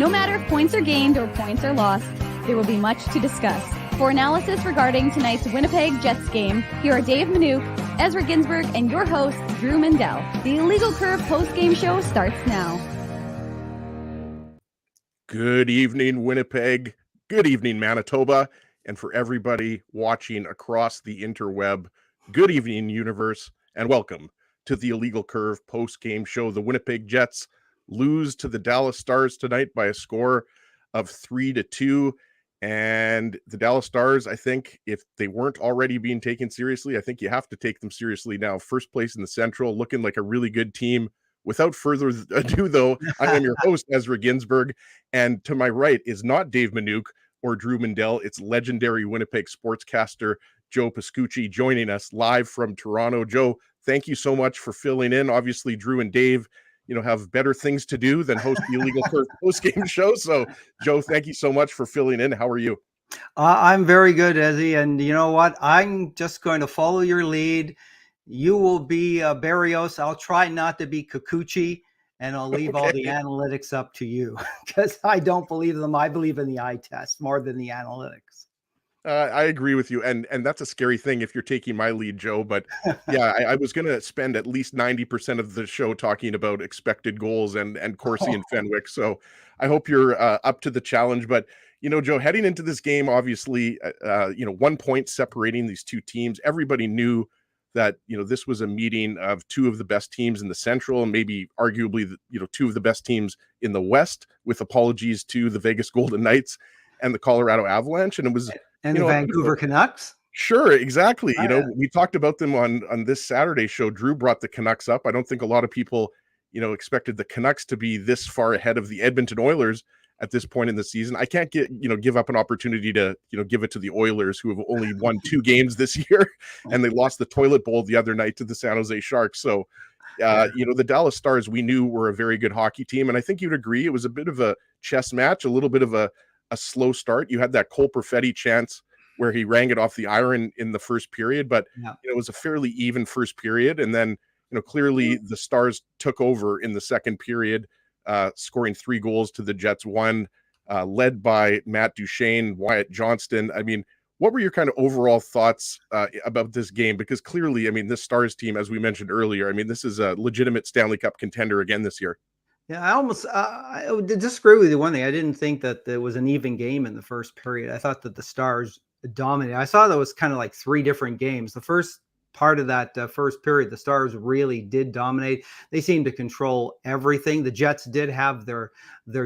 No matter if points are gained or points are lost, there will be much to discuss. For analysis regarding tonight's Winnipeg Jets game, here are Dave Manouk, Ezra Ginsburg, and your host, Drew Mandel. The Illegal Curve post-game show starts now. Good evening, Winnipeg. Good evening, Manitoba. And for everybody watching across the interweb, good evening, universe, and welcome to the Illegal Curve post-game show. The Winnipeg Jets lose to the Dallas Stars tonight by a score of 3-2. And the Dallas Stars, I think, if they weren't already being taken seriously, I think you have to take them seriously now. First place in the Central, looking like a really good team. Without further ado, though, I am your host, Ezra Ginsburg, and to my right is not Dave Manouk or Drew Mandel. It's legendary Winnipeg sportscaster Joe Pascucci joining us live from Toronto. Joe, thank you so much for filling in. Obviously, Drew and Dave, have better things to do than host the Illegal Curve post-game show. So, Joe, thank you so much for filling in. How are you? I'm very good, Ezzy. And you know what? I'm just going to follow your lead. You will be Barrios. I'll try not to be Kikuchi, and I'll leave all the analytics up to you because I don't believe them. I believe in the eye test more than the analytics. I agree with you, and that's a scary thing if you're taking my lead, Joe. But yeah, I was going to spend at least 90% of the show talking about expected goals and Corsi and Fenwick. So I hope you're up to the challenge. But Joe, heading into this game, obviously, 1 point separating these two teams. Everybody knew that this was a meeting of two of the best teams in the Central, and maybe arguably two of the best teams in the West. With apologies to the Vegas Golden Knights and the Colorado Avalanche, and it was. And the Vancouver Canucks? Sure, exactly. We talked about them on this Saturday show. Drew brought the Canucks up. I don't think a lot of people, expected the Canucks to be this far ahead of the Edmonton Oilers at this point in the season. I can't give up an opportunity to, give it to the Oilers, who have only won 2 games this year, and they lost the toilet bowl the other night to the San Jose Sharks. So, the Dallas Stars, we knew were a very good hockey team, and I think you'd agree it was a bit of a chess match, a little bit of a slow start. You had that Cole Perfetti chance where he rang it off the iron in the first period, but it was a fairly even first period. And then, clearly the Stars took over in the second period, scoring 3 goals to the Jets 1, led by Matt Duchene, Wyatt Johnston. I mean, what were your kind of overall thoughts about this game? Because clearly, this Stars team, as we mentioned earlier, this is a legitimate Stanley Cup contender again this year. Yeah, I would disagree with you. One thing, I didn't think that there was an even game in the first period. I thought that the Stars dominated. I saw that was kind of like 3 different games. The first part of that first period, the Stars really did dominate. They seemed to control everything. The Jets did have their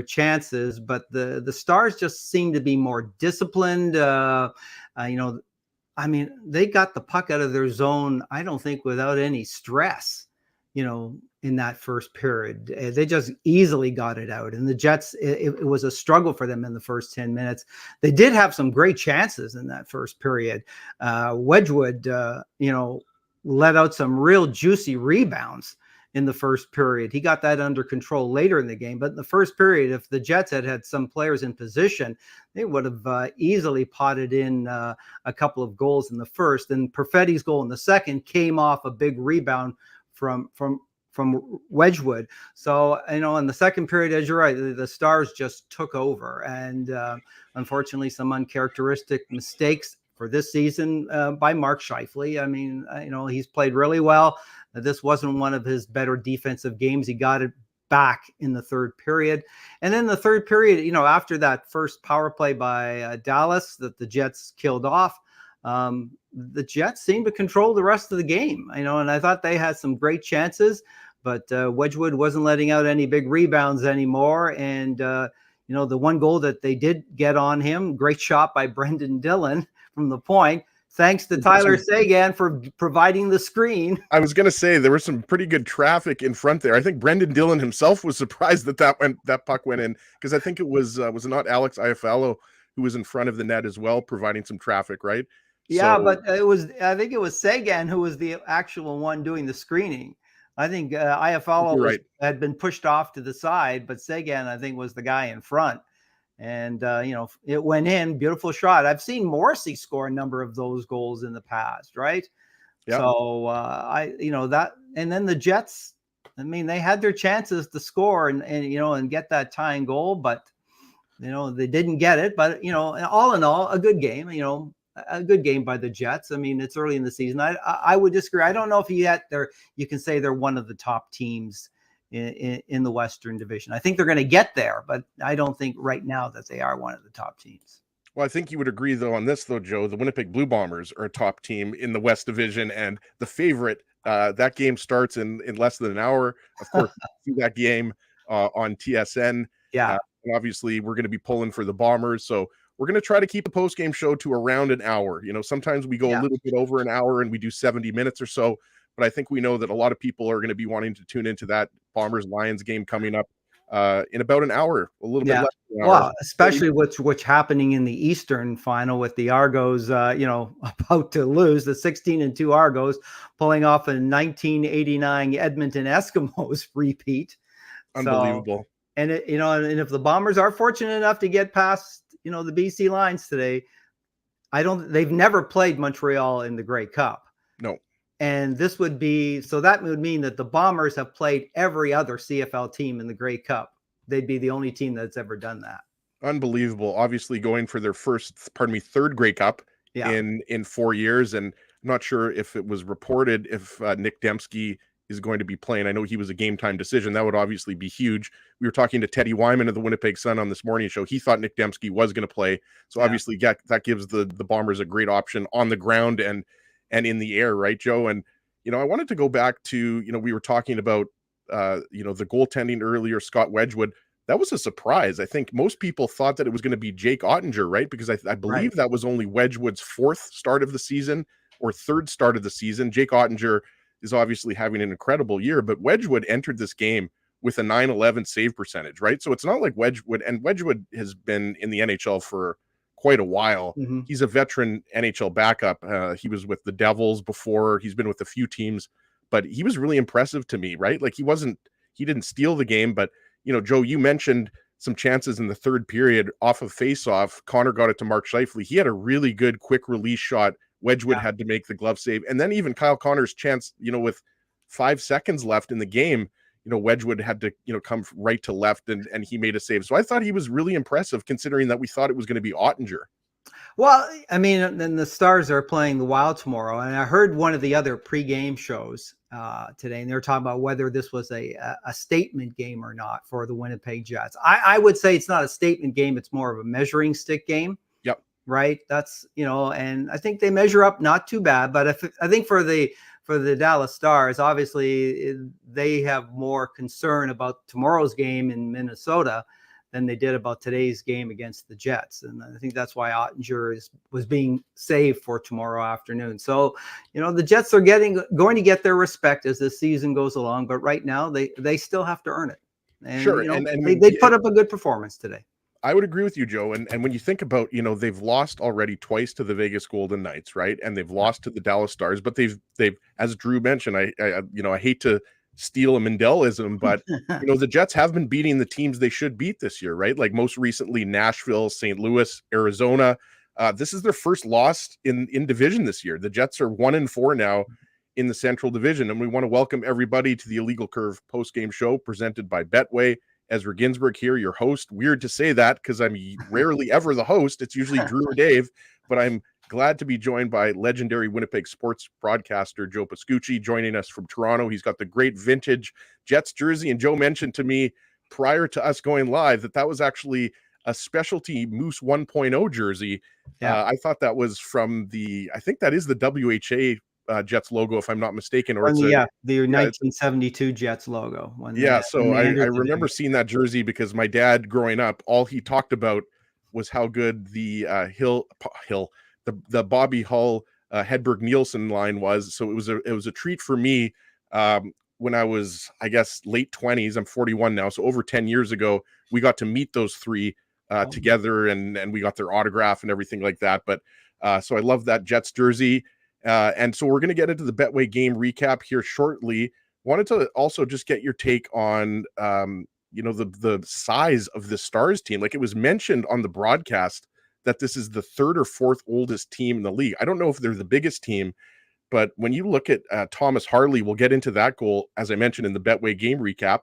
chances, but the Stars just seemed to be more disciplined. They got the puck out of their zone, I don't think, without any stress. In that first period, they just easily got it out. And the Jets, it was a struggle for them in the first 10 minutes. They did have some great chances in that first period. Wedgwood, let out some real juicy rebounds in the first period. He got that under control later in the game. But in the first period, if the Jets had some players in position, they would have easily potted in a couple of goals in the first. And Perfetti's goal in the second came off a big rebound from Wedgwood. So, in the second period, as you're right, the Stars just took over. And unfortunately, some uncharacteristic mistakes for this season by Mark Scheifele. He's played really well. This wasn't one of his better defensive games. He got it back in the third period. And then the third period, after that first power play by Dallas that the Jets killed off, the Jets seemed to control the rest of the game, and I thought they had some great chances, but Wedgwood wasn't letting out any big rebounds anymore. And, the one goal that they did get on him, great shot by Brendan Dillon from the point. Thanks to Tyler Seguin for providing the screen. I was going to say there was some pretty good traffic in front there. I think Brendan Dillon himself was surprised that puck went in, because I think it was not Alex Iafallo who was in front of the net as well, providing some traffic, right? Yeah, but I think it was Seguin who was the actual one doing the screening. I think Iafallo had been pushed off to the side, but Seguin, I think, was the guy in front. And, it went in. Beautiful shot. I've seen Morrissey score a number of those goals in the past, right? Yep. So, and then the Jets, they had their chances to score and get that tying goal, but They didn't get it, but all in all, a good game. A good game by the Jets. I mean, it's early in the season. I would disagree. I don't know if you can say they're one of the top teams in the Western Division. I think they're going to get there, but I don't think right now that they are one of the top teams. Well, I think you would agree, though, on this, though, Joe. The Winnipeg Blue Bombers are a top team in the West Division, and the favorite. That game starts in less than an hour. Of course, see that game on TSN. Yeah. And obviously, we're going to be pulling for the Bombers, so we're going to try to keep the post-game show to around an hour. Sometimes we go a little bit over an hour and we do 70 minutes or so, but I think we know that a lot of people are going to be wanting to tune into that Bombers-Lions game coming up in about an hour, a little bit less than an hour. Well, especially what's happening in the Eastern final with the Argos, about to lose, the 16-2 Argos pulling off a 1989 Edmonton Eskimos repeat. Unbelievable. So, and if the Bombers are fortunate enough to get past, the BC Lions today, they've never played Montreal in the Grey Cup. No. And that would mean that the Bombers have played every other CFL team in the Grey Cup. They'd be the only team that's ever done that. Unbelievable. Obviously going for their third Grey Cup in 4 years. And I'm not sure if it was reported if Nick Dembski is going to be playing. I know he was a game time decision. That would obviously be huge. We were talking to Teddy Wyman of the Winnipeg Sun on this morning show. He thought Nick Dembski was going to play. So obviously that gives the Bombers a great option on the ground and in the air, right, Joe? And, I wanted to go back to, we were talking about, the goaltending earlier, Scott Wedgwood. That was a surprise. I think most people thought that it was going to be Jake Ottinger, right? Because I believe that was only Wedgwood's fourth start of the season or third start of the season. Jake Ottinger is obviously having an incredible year, but Wedgwood entered this game with a .911 save percentage, right? So it's not like Wedgwood has been in the NHL for quite a while. Mm-hmm. He's a veteran NHL backup. He was with the Devils before. He's been with a few teams, but he was really impressive to me, right? Like he didn't steal the game, but Joe, you mentioned some chances in the third period off of face-off. Connor got it to Mark Scheifele. He had a really good quick release shot. Wedgwood had to make the glove save. And then even Kyle Connor's chance, with 5 seconds left in the game, Wedgwood had to, come right to left and he made a save. So I thought he was really impressive considering that we thought it was going to be Ottinger. Well, I mean, then the Stars are playing the Wild tomorrow. And I heard one of the other pregame shows today, and they were talking about whether this was a statement game or not for the Winnipeg Jets. I would say it's not a statement game. It's more of a measuring stick game. Yep. Right. That's, and I think they measure up not too bad. But I think for the Dallas Stars, obviously they have more concern about tomorrow's game in Minnesota than they did about today's game against the Jets. And I think that's why Ottinger was being saved for tomorrow afternoon. So, the Jets are going to get their respect as the season goes along. But right now they still have to earn it. And, sure. They put up a good performance today. I would agree with you, Joe. And when you think about, they've lost already twice to the Vegas Golden Knights, right? And they've lost to the Dallas Stars, but they've, as Drew mentioned, I hate to steal a Mandelism, but the Jets have been beating the teams they should beat this year, right? Like most recently, Nashville, St. Louis, Arizona. This is their first loss in division this year. The Jets are 1-4 now in the Central Division, and we want to welcome everybody to the Illegal Curve post-game show presented by Betway. Ezra Ginsburg here, your host. Weird to say that because I'm rarely ever the host. It's usually Drew or Dave, but I'm glad to be joined by legendary Winnipeg sports broadcaster Joe Pascucci, joining us from Toronto. He's got the great vintage Jets jersey, and Joe mentioned to me prior to us going live that was actually a specialty Moose 1.0 jersey. Yeah. I thought that was from I think that is the WHA Jets logo, if I'm not mistaken, or the 1972 Jets logo. So I remember seeing that jersey because my dad growing up, all he talked about was how good the the Bobby Hull Hedberg Nielsen line was. So it was a treat for me when I was, I guess, late 20s. I'm 41 now, so over 10 years ago, we got to meet those three together, and we got their autograph and everything like that. But so I love that Jets jersey. And so we're going to get into the Betway game recap here shortly. Wanted to also just get your take on, the size of the Stars team. Like it was mentioned on the broadcast that this is the third or fourth oldest team in the league. I don't know if they're the biggest team, but when you look at Thomas Harley, we'll get into that goal, as I mentioned in the Betway game recap.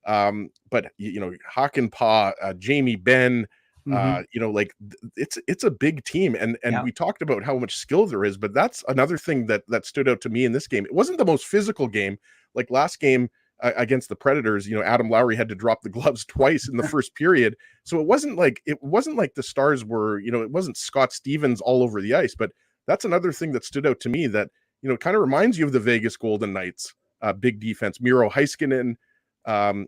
But, Hakanpää, Jamie Benn, Like it's a big team, and we talked about how much skill there is, but that's another thing that stood out to me in this game. It wasn't the most physical game. Like last game against the Predators, Adam Lowry had to drop the gloves twice in the first period. So it wasn't like the Stars were, it wasn't Scott Stevens all over the ice. But that's another thing that stood out to me that, kind of reminds you of the Vegas Golden Knights. Big defense, Miro Heiskanen,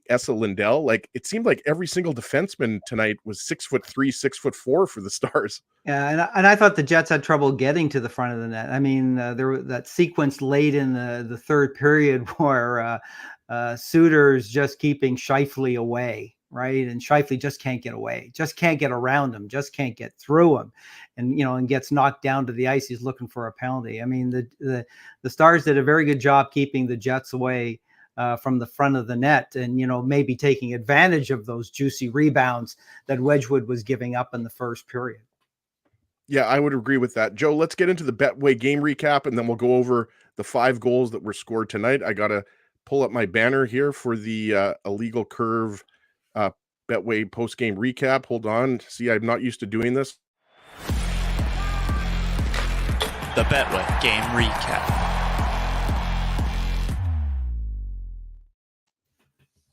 Esa Lindell. Like it seemed like every single defenseman tonight was 6'3", 6'4" for the Stars. Yeah, and I thought the Jets had trouble getting to the front of the net. I mean, there was that sequence late in the third period where Suter's just keeping Scheifele away, right? And Scheifele just can't get away, just can't get around him, just can't get through him, and gets knocked down to the ice. He's looking for a penalty. I mean, the Stars did a very good job keeping the Jets away from the front of the net, and maybe taking advantage of those juicy rebounds that Wedgwood was giving up in the first period. Yeah, I would agree with that. Joe, let's get into the Betway game recap, and then we'll go over the 5 goals that were scored tonight. I got to pull up my banner here for the Illegal Curve Betway post-game recap. Hold on. See, I'm not used to doing this. The Betway game recap.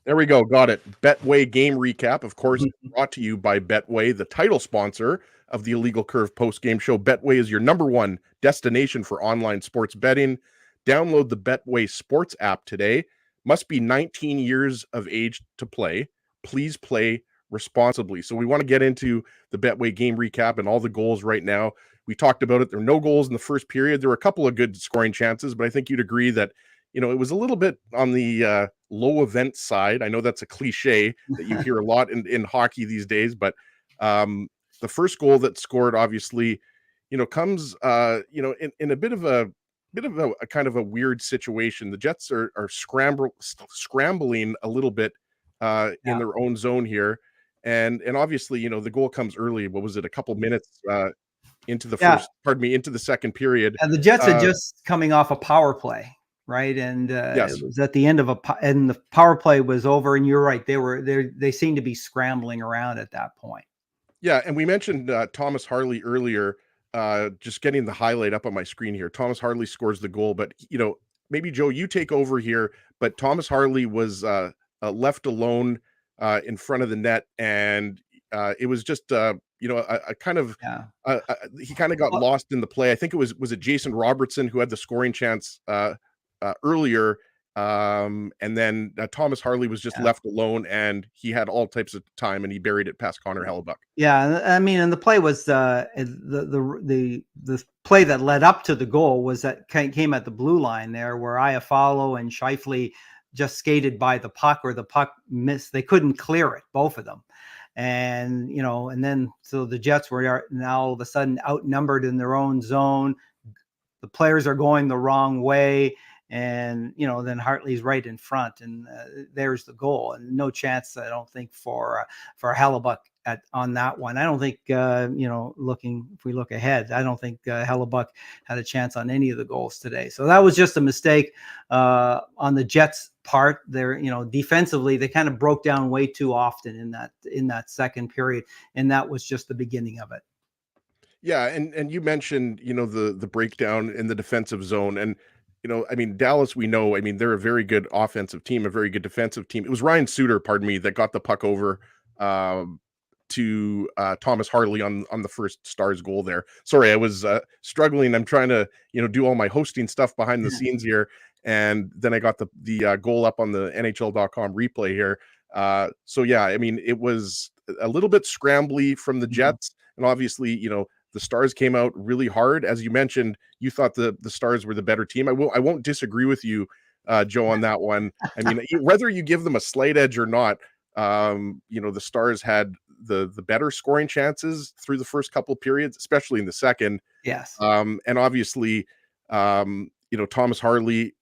There we go. Got it. Betway game recap, of course, brought to you by Betway, the title sponsor of the Illegal Curve post-game show. Betway is your #1 destination for online sports betting. Download the Betway Sports app today. Must be 19 years of age to play. Please play responsibly. So we want to get into the Betway game recap and all the goals right now. We talked about it. There were no goals in the first period. There were a couple of good scoring chances, but I think you'd agree that it was a little bit on the low event side. I know that's a cliche that you hear a lot in hockey these days, but the first goal that scored obviously, comes in a bit of a kind of a weird situation. The Jets are scrambling a little bit in their own zone here, and obviously the goal comes early. What was it? A couple minutes into the second period. And the Jets are just coming off a power play. Right. And it was at the end of and the power play was over. And you're right. They seemed to be scrambling around at that point. Yeah. And we mentioned Thomas Harley earlier, just getting the highlight up on my screen here. Thomas Harley scores the goal, but maybe Joe, you take over here, but Thomas Harley was left alone in front of the net. And it was just, he kind of got lost in the play. I think was it Jason Robertson who had the scoring chance earlier, and then Thomas Harley was just left alone, and he had all types of time, and he buried it past Connor Hellebuck. Yeah, I mean, and the play was the play that led up to the goal was that came at the blue line there, where Iafallo and Scheifele just skated by the puck, or the puck missed. They couldn't clear it, both of them. And and then so the Jets were now all of a sudden outnumbered in their own zone. The players are going the wrong way. And, then Hartley's right in front, and there's the goal. And no chance, I don't think, for Hellebuck on that one. I don't think, if we look ahead, I don't think Hellebuck had a chance on any of the goals today. So that was just a mistake on the Jets' part. They're, defensively, they kind of broke down way too often in that second period, and that was just the beginning of it. Yeah, and you mentioned, the breakdown in the defensive zone, and Dallas, we know, they're a very good offensive team, a very good defensive team. It was Ryan Suter, that got the puck over to Thomas Harley on the first Stars goal there. Sorry, I was struggling. I'm trying to, do all my hosting stuff behind the scenes here. And then I got the goal up on the NHL.com replay here. So yeah, it was a little bit scrambly from the Jets. And obviously, the Stars came out really hard. As you mentioned, you thought the Stars were the better team. I won't disagree with you, Joe, on that one. Whether you give them a slight edge or not, the Stars had the better scoring chances through the first couple of periods, especially in the second. Yes. And obviously, Thomas Harley,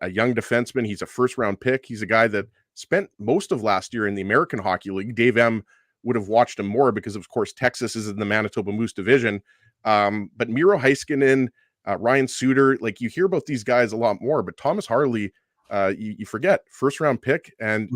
a young defenseman, he's a first-round pick. He's a guy that spent most of last year in the American Hockey League. Dave M would have watched him more because, of course, Texas is in the Manitoba Moose division. But Miro Heiskanen, Ryan Suter, you hear about these guys a lot more. But Thomas Harley, you forget, first-round pick and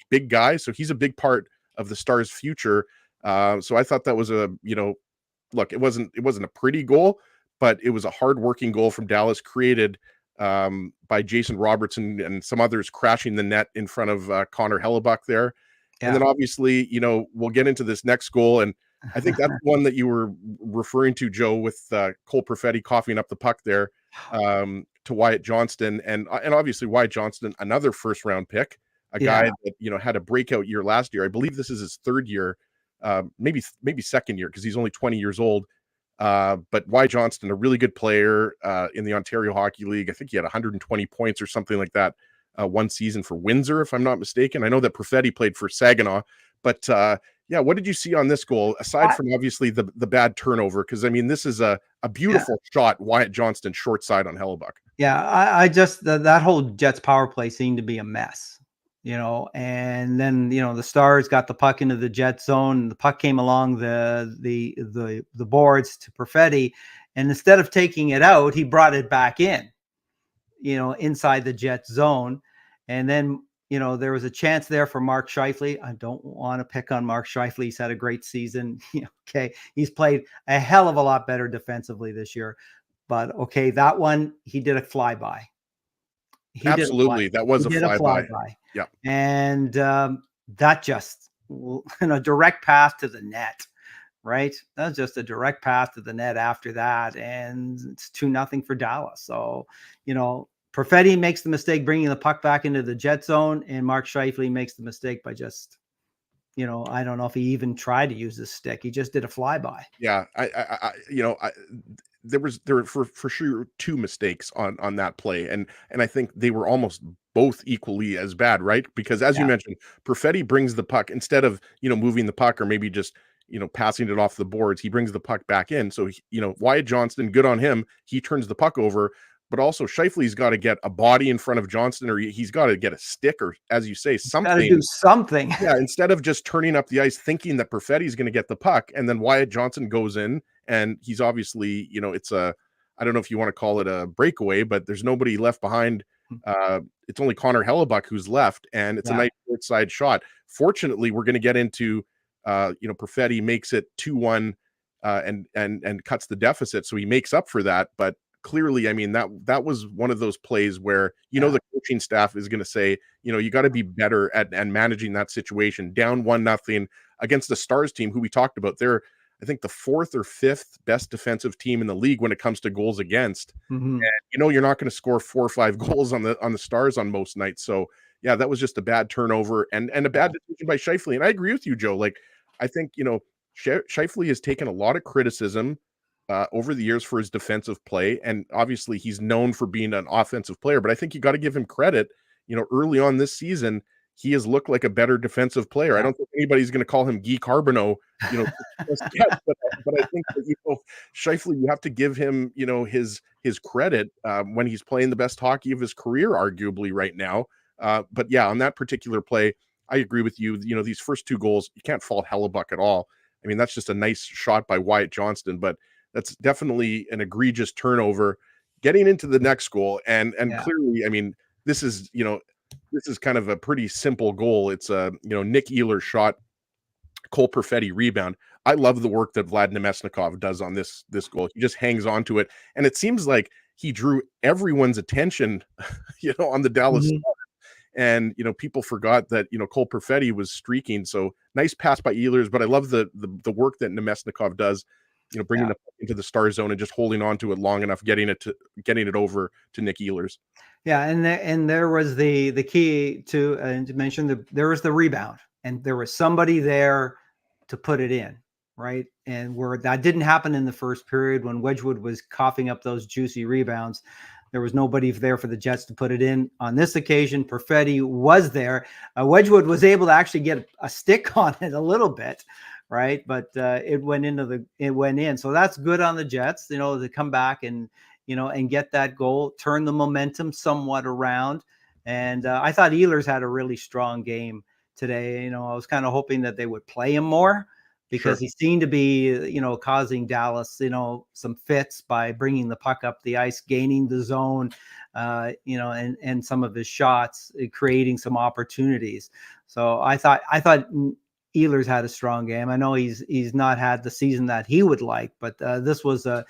big guy. So he's a big part of the Stars' future. So I thought that was look, it wasn't a pretty goal, but it was a hard-working goal from Dallas, created by Jason Robertson and some others crashing the net in front of Connor Hellebuck there. Yeah. And then obviously, we'll get into this next goal, and I think that's the one that you were referring to, Joe, with Cole Perfetti coughing up the puck there to Wyatt Johnston, and obviously Wyatt Johnston, another first-round pick, a guy that had a breakout year last year. I believe this is his third year, maybe second year, because he's only 20 years old. But Wyatt Johnston, a really good player in the Ontario Hockey League. I think he had 120 points or something like that one season for Windsor, if I'm not mistaken. I know that Perfetti played for Saginaw, but what did you see on this goal, aside from obviously the bad turnover? Because, I mean, this is a beautiful shot, Wyatt Johnston short side on Hellebuck. Yeah, I just, that whole Jets power play seemed to be a mess, and then, the Stars got the puck into the Jet zone. The puck came along the boards to Perfetti, and instead of taking it out, he brought it back in, inside the Jet zone. And then, there was a chance there for Mark Scheifele. I don't want to pick on Mark Scheifele. He's had a great season. Okay. He's played a hell of a lot better defensively this year. But okay, that one, he did a flyby. Absolutely. That was a flyby. Yeah. And that just, direct path to the net, right? That was just a direct path to the net after that. And it's 2-0 for Dallas. So, Perfetti makes the mistake bringing the puck back into the Jet zone, and Mark Scheifele makes the mistake by just, I don't know if he even tried to use his stick. He just did a flyby. Yeah, there were for sure two mistakes on that play, and I think they were almost both equally as bad, right? Because as you mentioned, Perfetti brings the puck instead of moving the puck or maybe just passing it off the boards. He brings the puck back in. So Wyatt Johnston, good on him. He turns the puck over. But also, Scheifele's got to get a body in front of Johnston, or he's got to get a stick, or, as you say, something. Got to do something. Yeah, instead of just turning up the ice thinking that Perfetti's going to get the puck, and then Wyatt Johnston goes in, and he's obviously, it's I don't know if you want to call it a breakaway, but there's nobody left behind. It's only Connor Hellebuck who's left, and it's a nice short side shot. Fortunately, we're going to get into, Perfetti makes it 2-1 and cuts the deficit, so he makes up for that, but clearly, I mean, that was one of those plays where, the coaching staff is going to say, you got to be better at managing that situation. Down 1-0 against the Stars team, who we talked about. They're, I think, the 4th or 5th best defensive team in the league when it comes to goals against. Mm-hmm. And, you're not going to score 4 or 5 goals on the Stars on most nights. So, yeah, that was just a bad turnover and a bad decision by Scheifele. And I agree with you, Joe. Like, I think, Scheifele has taken a lot of criticism over the years for his defensive play, and obviously he's known for being an offensive player, but I think you got to give him credit. Early on this season, he has looked like a better defensive player. I don't think anybody's going to call him Guy Carbonneau, yet, but I think that, Scheifele, you have to give him, his credit when he's playing the best hockey of his career, arguably right now. But yeah, on that particular play, I agree with you. These first 2 goals, you can't fault Hellebuck at all. I mean, that's just a nice shot by Wyatt Johnston, but that's definitely an egregious turnover. Getting into the next goal, and clearly, I mean, this is kind of a pretty simple goal. It's a Nick Ehlers shot, Cole Perfetti rebound. I love the work that Vlad Nemesnikov does on this goal. He just hangs on to it, and it seems like he drew everyone's attention, on the Dallas Stars. And people forgot that Cole Perfetti was streaking. So nice pass by Ehlers, but I love the work that Nemesnikov does. Bringing it into the Star zone and just holding on to it long enough, getting it over to Nick Ehlers. Yeah, and there was the key to mention there was the rebound, and there was somebody there to put it in, right? And where that didn't happen in the first period when Wedgwood was coughing up those juicy rebounds, there was nobody there for the Jets to put it in. On this occasion, Perfetti was there. Wedgwood was able to actually get a stick on it a little bit. Right. But it went in. So that's good on the Jets, to come back and get that goal, turn the momentum somewhat around. And I thought Ehlers had a really strong game today. I was kind of hoping that they would play him more because he seemed to be, causing Dallas, some fits by bringing the puck up the ice, gaining the zone, and some of his shots, creating some opportunities. So I thought Ehlers had a strong game. I know he's not had the season that he would like, but this was a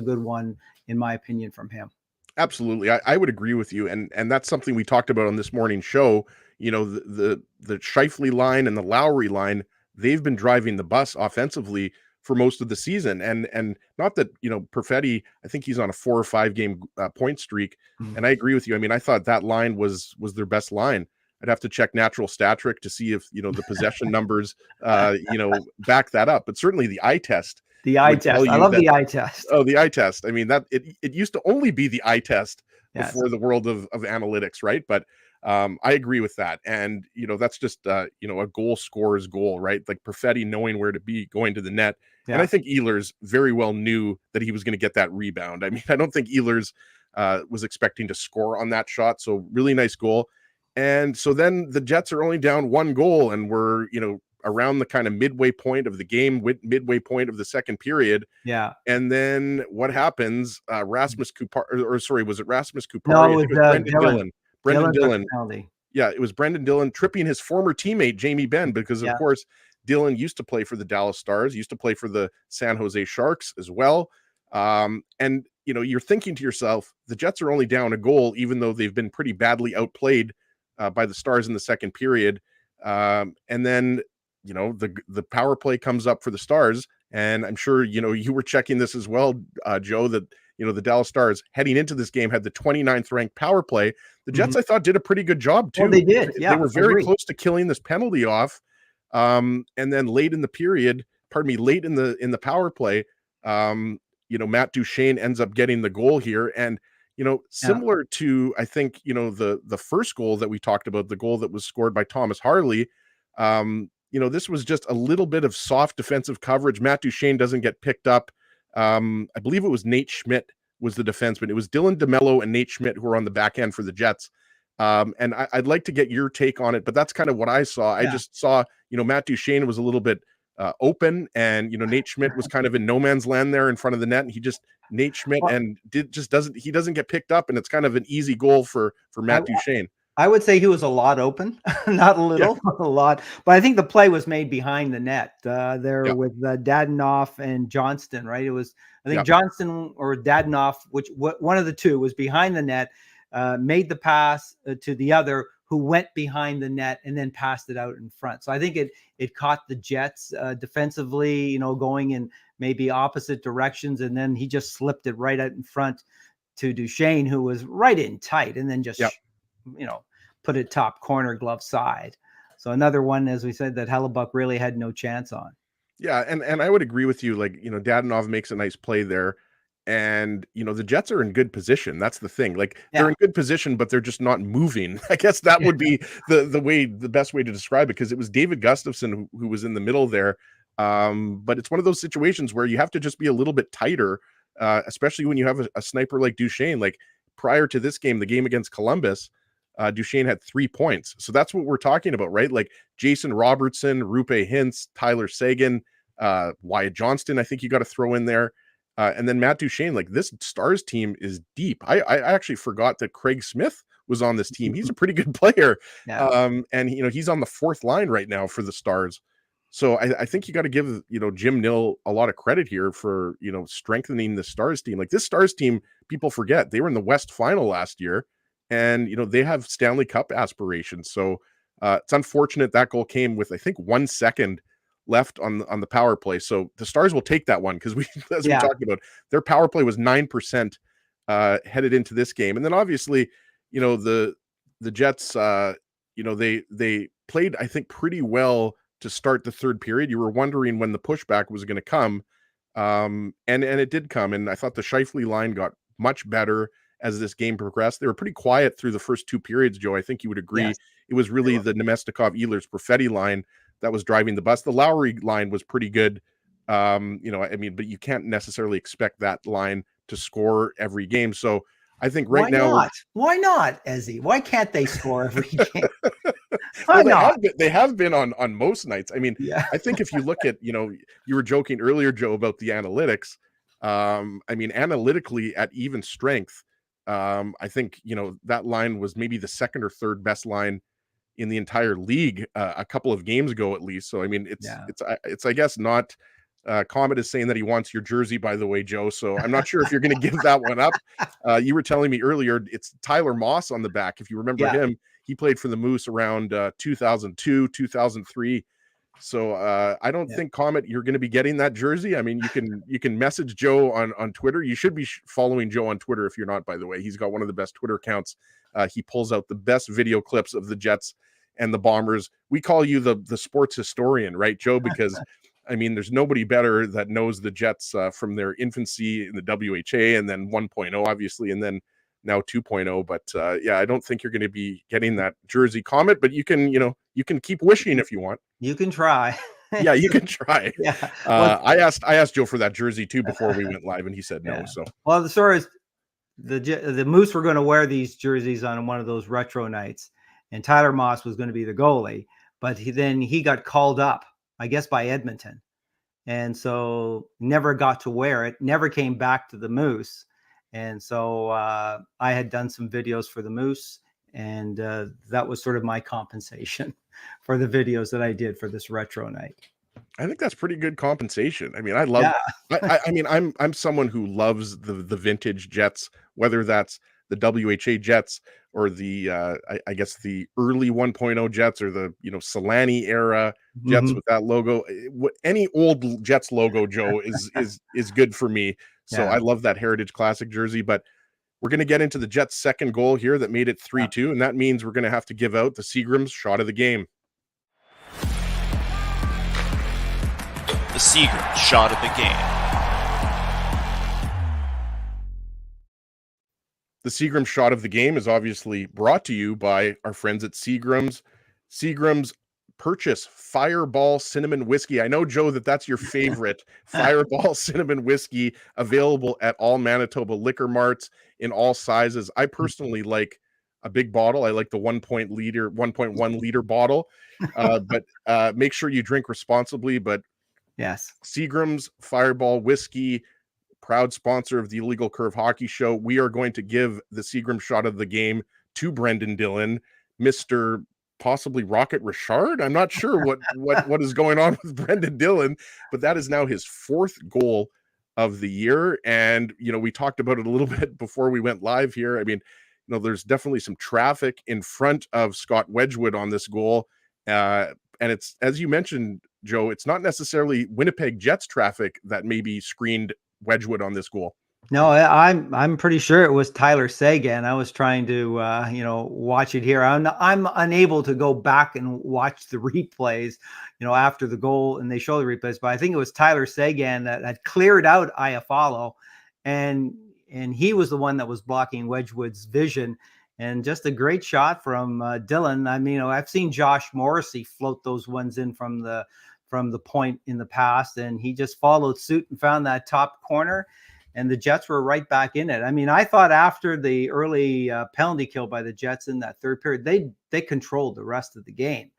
good one in my opinion from him. Absolutely. I would agree with you. And that's something we talked about on this morning's show. You know, the Scheifele line and the Lowry line, they've been driving the bus offensively for most of the season. And not that, you know, Perfetti, I think he's on a 4 or 5 game point streak. Mm-hmm. And I agree with you. I mean, I thought that line was their best line. I'd have to check Natural Stat Trick to see if, you know, the possession numbers, you know, back that up. But certainly the eye test. The eye test. I love the eye test. Oh, the eye test. I mean, that it used to only be the eye test before the world of analytics, right? But I agree with that. And, you know, that's just, you know, a goal scorer's goal, right? Like Perfetti knowing where to be going to the net. Yeah. And I think Ehlers very well knew that he was going to get that rebound. I mean, I don't think Ehlers was expecting to score on that shot. So really nice goal. And so then the Jets are only down 1 goal and we're, you know, around the kind of midway point of the game, midway point of the second period. Yeah. And then what happens? Rasmus Kupar, or sorry, was it Rasmus Kupari? No, it was Brendan Dillon. Brendan Dillon. Penalty. Yeah, it was Brendan Dillon tripping his former teammate, Jamie Benn, because of course, Dillon used to play for the Dallas Stars, used to play for the San Jose Sharks as well. And, you know, you're thinking to yourself, the Jets are only down a goal, even though they've been pretty badly outplayed by the Stars in the second period. And then, you know, the power play comes up for the Stars. And I'm sure, you know, you were checking this as well, Joe, that, you know, the Dallas Stars heading into this game had the 29th ranked power play. The Jets, I thought, did a pretty good job too. Well, they did. Yeah, they were very close to killing this penalty off. And then late in the period, late in the power play, you know, Matt Duchene ends up getting the goal here. And, you know, similar to, I think, you know, the first goal that we talked about, the goal that was scored by Thomas Harley, you know, this was just a little bit of soft defensive coverage. Matt Duchene doesn't get picked up. I believe it was Nate Schmidt was the defenseman. It was Dylan DeMello and Nate Schmidt who were on the back end for the Jets. And I'd like to get your take on it, but that's kind of what I saw. I just saw, you know, Matt Duchene was a little bit open, and, you know, Nate Schmidt was kind of in no man's land there in front of the net, and Nate Schmidt doesn't get picked up, and it's kind of an easy goal for Matt Duchene. I would say he was a lot open, not a little, a lot. But I think the play was made behind the net with Dadonov and Johnston, right? It was, I think, Johnston or Dadonov, one of the two was behind the net, made the pass to the other, who went behind the net and then passed it out in front. So I think it caught the Jets defensively, you know, going in maybe opposite directions, and then he just slipped it right out in front to Duchene, who was right in tight, and then just you know, put it top corner glove side. So another one, as we said, that Hellebuck really had no chance on. Yeah, and I would agree with you. Like, you know, Dadonov makes a nice play there. And, you know, the Jets are in good position. That's the thing. Like, they're in good position, but they're just not moving. I guess that would be the best way to describe it, because it was David Gustafson who was in the middle there. But it's one of those situations where you have to just be a little bit tighter, especially when you have a sniper like Duchene. Like, prior to this game, the game against Columbus, Duchene had 3 points. So that's what we're talking about, right? Like Jason Robertson, Rupe Hintz, Tyler Seguin, Wyatt Johnston, I think you got to throw in there. And then Matt Duchene. Like, this Stars team is deep. I actually forgot that Craig Smith was on this team. He's a pretty good player. And, you know, he's on the 4th line right now for the Stars. So I think you got to give, you know, Jim Nill a lot of credit here for, you know, strengthening the Stars team. Like, this Stars team, people forget they were in the West Final last year, and, you know, they have Stanley Cup aspirations. So it's unfortunate that goal came with, I think, 1 second left on the power play. So the Stars will take that one, because we talked about, their power play was 9% headed into this game. And then obviously, you know, the Jets, you know, they played, I think, pretty well to start the third period. You were wondering when the pushback was going to come. And it did come. And I thought the Scheifele line got much better as this game progressed. They were pretty quiet through the first 2 periods, Joe. I think you would agree. Yes. It was really the Nemestikov, Ehlers, Perfetti line that was driving the bus. The Lowry line was pretty good. You know, I mean, but you can't necessarily expect that line to score every game. So I think Why not, Ezzy? Why can't they score every game? They have been on most nights. I mean, I think if you look at, you know, you were joking earlier, Joe, about the analytics. I mean, analytically at even strength, I think, you know, that line was maybe the 2nd or 3rd best line in the entire league a couple of games ago, at least. So, I mean, it's I guess not. Comet is saying that he wants your jersey, by the way, Joe. So I'm not sure if you're going to give that one up. You were telling me earlier, it's Tyler Moss on the back. If you remember him, he played for the Moose around 2002, 2003. So I don't think, Comet, you're going to be getting that jersey. I mean, you can message Joe on Twitter. You should be following Joe on Twitter if you're not, by the way. He's got one of the best Twitter accounts. He pulls out the best video clips of the Jets and the Bombers. We call you the sports historian, right, Joe? Because I mean, there's nobody better that knows the Jets from their infancy in the WHA, and then 1.0, obviously, and then now 2.0. But I don't think you're going to be getting that jersey, Comet, but you can keep wishing if you want. You can try. Yeah, you can try. Yeah. I asked Joe for that jersey too before we went live, and he said no. So, well, the story is the Moose were going to wear these jerseys on one of those retro nights, and Tyler Moss was going to be the goalie, but he got called up, I guess, by Edmonton, and so never got to wear it. Never came back to the Moose, and so I had done some videos for the Moose, and that was sort of my compensation for the videos that I did for this retro night. I think that's pretty good compensation. I mean, I love. I mean, I'm someone who loves the vintage Jets, whether that's the WHA Jets or the I guess the early 1.0 Jets, or the Solani era Jets with that logo. Any old Jets logo, Joe, is good for me. So I love that Heritage Classic jersey. But we're going to get into the Jets' second goal here that made it 3-2, and that means we're going to have to give out the Seagram's shot of the game. The Seagram's shot of the game. The Seagram's shot of the game is obviously brought to you by our friends at Seagram's. Seagram's, purchase Fireball Cinnamon Whiskey. I know, Joe, that's your favorite. Fireball Cinnamon Whiskey, available at all Manitoba liquor marts in all sizes. I personally like a big bottle. I like the 1.1 liter bottle. But make sure you drink responsibly. But yes, Seagram's Fireball Whiskey, proud sponsor of the Illegal Curve Hockey Show. We are going to give the Seagram shot of the game to Brendan Dillon, Mr. possibly Rocket Richard. I'm not sure what is going on with Brendan Dillon, but that is now his fourth goal of the year. And, we talked about it a little bit before we went live here. I mean, there's definitely some traffic in front of Scott Wedgwood on this goal. And it's, as you mentioned, Joe, it's not necessarily Winnipeg Jets traffic that maybe screened Wedgwood on this goal. No, I'm pretty sure it was Tyler Seguin. I was trying to watch it here. I'm unable to go back and watch the replays, after the goal, and they show the replays. But I think it was Tyler Seguin that had cleared out Iafallo, and he was the one that was blocking Wedgwood's vision. And just a great shot from Dillon. I mean, I've seen Josh Morrissey float those ones in from the point in the past, and he just followed suit and found that top corner. And the Jets were right back in it. I mean, I thought after the early penalty kill by the Jets in that third period, they controlled the rest of the game,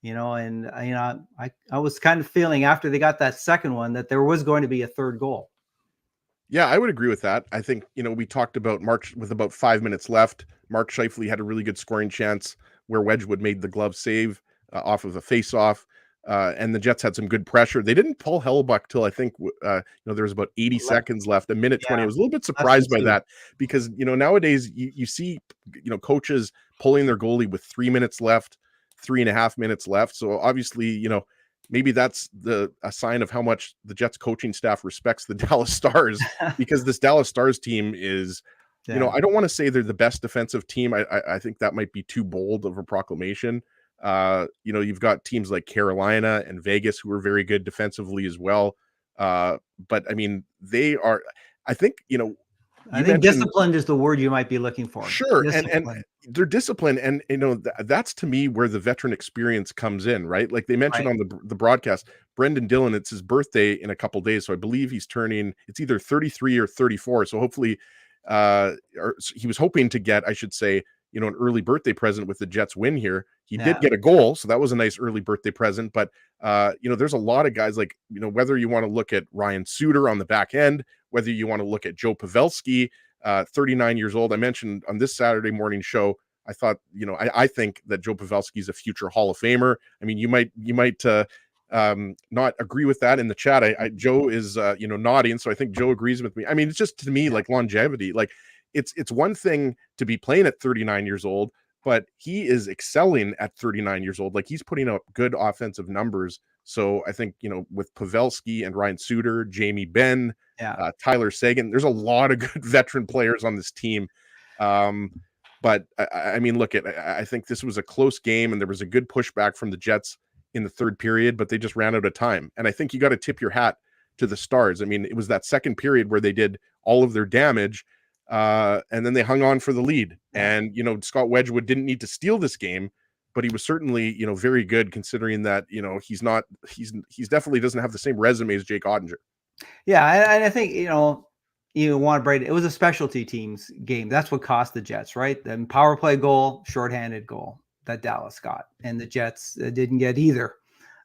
And I was kind of feeling after they got that second one that there was going to be a third goal. Yeah, I would agree with that. I think we talked about Mark with about 5 minutes left. Mark Scheifele had a really good scoring chance where Wedgwood made the glove save off of a face-off. And the Jets had some good pressure. They didn't pull Hellebuyck till I think there was about 80 seconds left, a minute 20. I was a little bit surprised by that because nowadays you see coaches pulling their goalie with 3 minutes left, 3.5 minutes left. So obviously maybe that's a sign of how much the Jets coaching staff respects the Dallas Stars, because this Dallas Stars team is I don't want to say they're the best defensive team. I think that might be too bold of a proclamation. You've got teams like Carolina and Vegas who are very good defensively as well. But I mean, they are, I think disciplined is the word you might be looking for. Sure. And they're disciplined. And, that's to me where the veteran experience comes in, right? Like they mentioned on the broadcast, Brendan Dillon, it's his birthday in a couple days. So I believe he's turning, it's either 33 or 34. So hopefully, or he was hoping to get, I should say, an early birthday present with the Jets win here. He did get a goal, so that was a nice early birthday present. But there's a lot of guys like whether you want to look at Ryan Suter on the back end, whether you want to look at Joe Pavelski, 39 years old. I mentioned on this Saturday morning show I thought, I think that Joe Pavelski is a future Hall of Famer. I mean, you might not agree with that in the chat. Joe is nodding, so I think Joe agrees with me. I mean, it's just, to me, like, longevity. Like, it's one thing to be playing at 39 years old, but he is excelling at 39 years old. Like, he's putting up good offensive numbers. So I think, with Pavelski and Ryan Suter, Jamie Benn, Tyler Seguin, there's a lot of good veteran players on this team. But I mean, look, I think this was a close game, and there was a good pushback from the Jets in the third period, but they just ran out of time. And I think you got to tip your hat to the Stars. I mean, it was that second period where they did all of their damage, and then they hung on for the lead. And, Scott Wedgwood didn't need to steal this game, but he was certainly, very good, considering that, he's definitely doesn't have the same resume as Jake Ottinger. Yeah. I think, you want to break it. It was a specialty teams game. That's what cost the Jets, right? Then power play goal, shorthanded goal that Dallas got, and the Jets didn't get either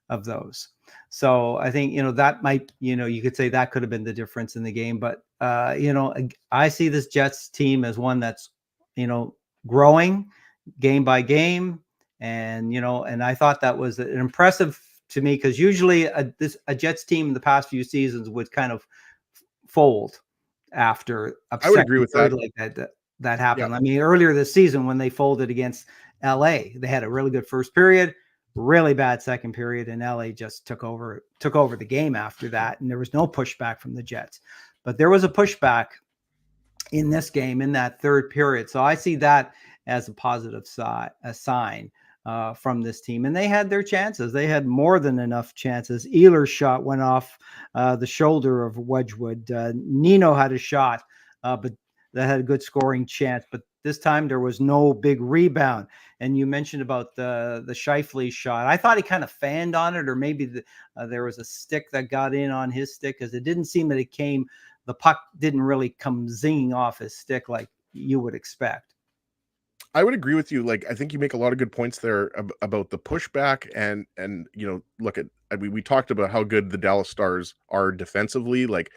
of those. So I think, that might, you could say that could have been the difference in the game. But, I see this Jets team as one that's, growing game by game. And, and I thought that was an impressive to me, because usually a Jets team in the past few seasons would kind of fold after I would agree with that. Like that happened. Yeah. I mean, earlier this season when they folded against LA, they had a really good first period, really bad second period, and LA just took over the game after that, and there was no pushback from the Jets. But there was a pushback in this game in that third period. So I see that as a positive sign from this team. And they had their chances. They had more than enough chances. Ehlers' shot went off the shoulder of Wedgwood. Nino had a shot, but that had a good scoring chance. But this time there was no big rebound. And you mentioned about the Scheifele shot. I thought he kind of fanned on it, or maybe there was a stick that got in on his stick, because it didn't seem that the puck didn't really come zinging off his stick like you would expect. I would agree with you. Like, I think you make a lot of good points there about the pushback, and look at, we talked about how good the Dallas Stars are defensively, like,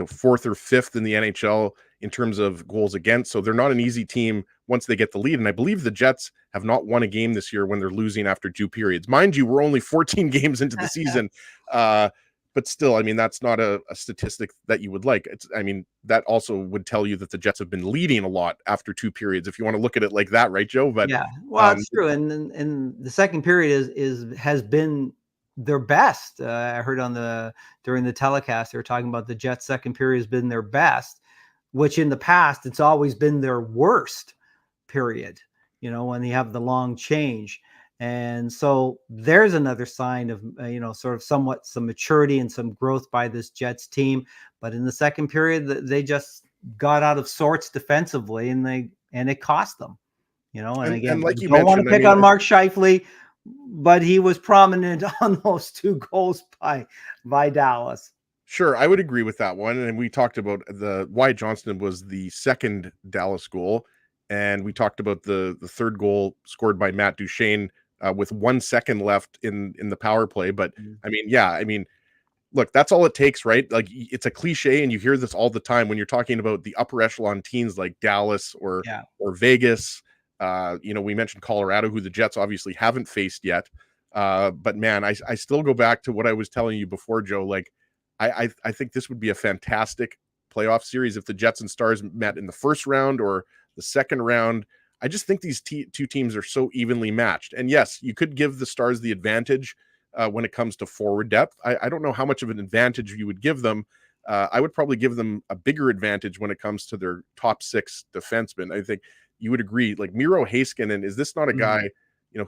fourth or fifth in the NHL in terms of goals against. So they're not an easy team once they get the lead. And I believe the Jets have not won a game this year when they're losing after 2 periods. Mind you, we're only 14 games into the season. But still, I mean, that's not a statistic that you would like. That also would tell you that the Jets have been leading a lot after 2 periods, if you want to look at it like that, right, Joe? But yeah, well, it's true. And the second period has been their best. I heard during the telecast, they were talking about the Jets' second period has been their best, which in the past, it's always been their worst period, when they have the long change. And so there's another sign of, sort of somewhat some maturity and some growth by this Jets team. But in the second period, they just got out of sorts defensively, and it cost them, and again, like you don't want to pick on Mark Scheifele, but he was prominent on those 2 goals by Dallas. Sure, I would agree with that one. And we talked about Wyatt Johnston was the second Dallas goal. And we talked about the third goal scored by Matt Duchene with 1 second left in the power play. But look, that's all it takes, right? Like, it's a cliche, and you hear this all the time when you're talking about the upper echelon teams like Dallas or Vegas. We mentioned Colorado, who the Jets obviously haven't faced yet. But man, I still go back to what I was telling you before, Joe. Like, I think this would be a fantastic playoff series if the Jets and Stars met in the first round or the second round. I just think these 2 teams are so evenly matched. And yes, you could give the Stars the advantage when it comes to forward depth. I don't know how much of an advantage you would give them. I would probably give them a bigger advantage when it comes to their top 6 defensemen. I think you would agree. Like, Miro Heiskanen, is this not a guy,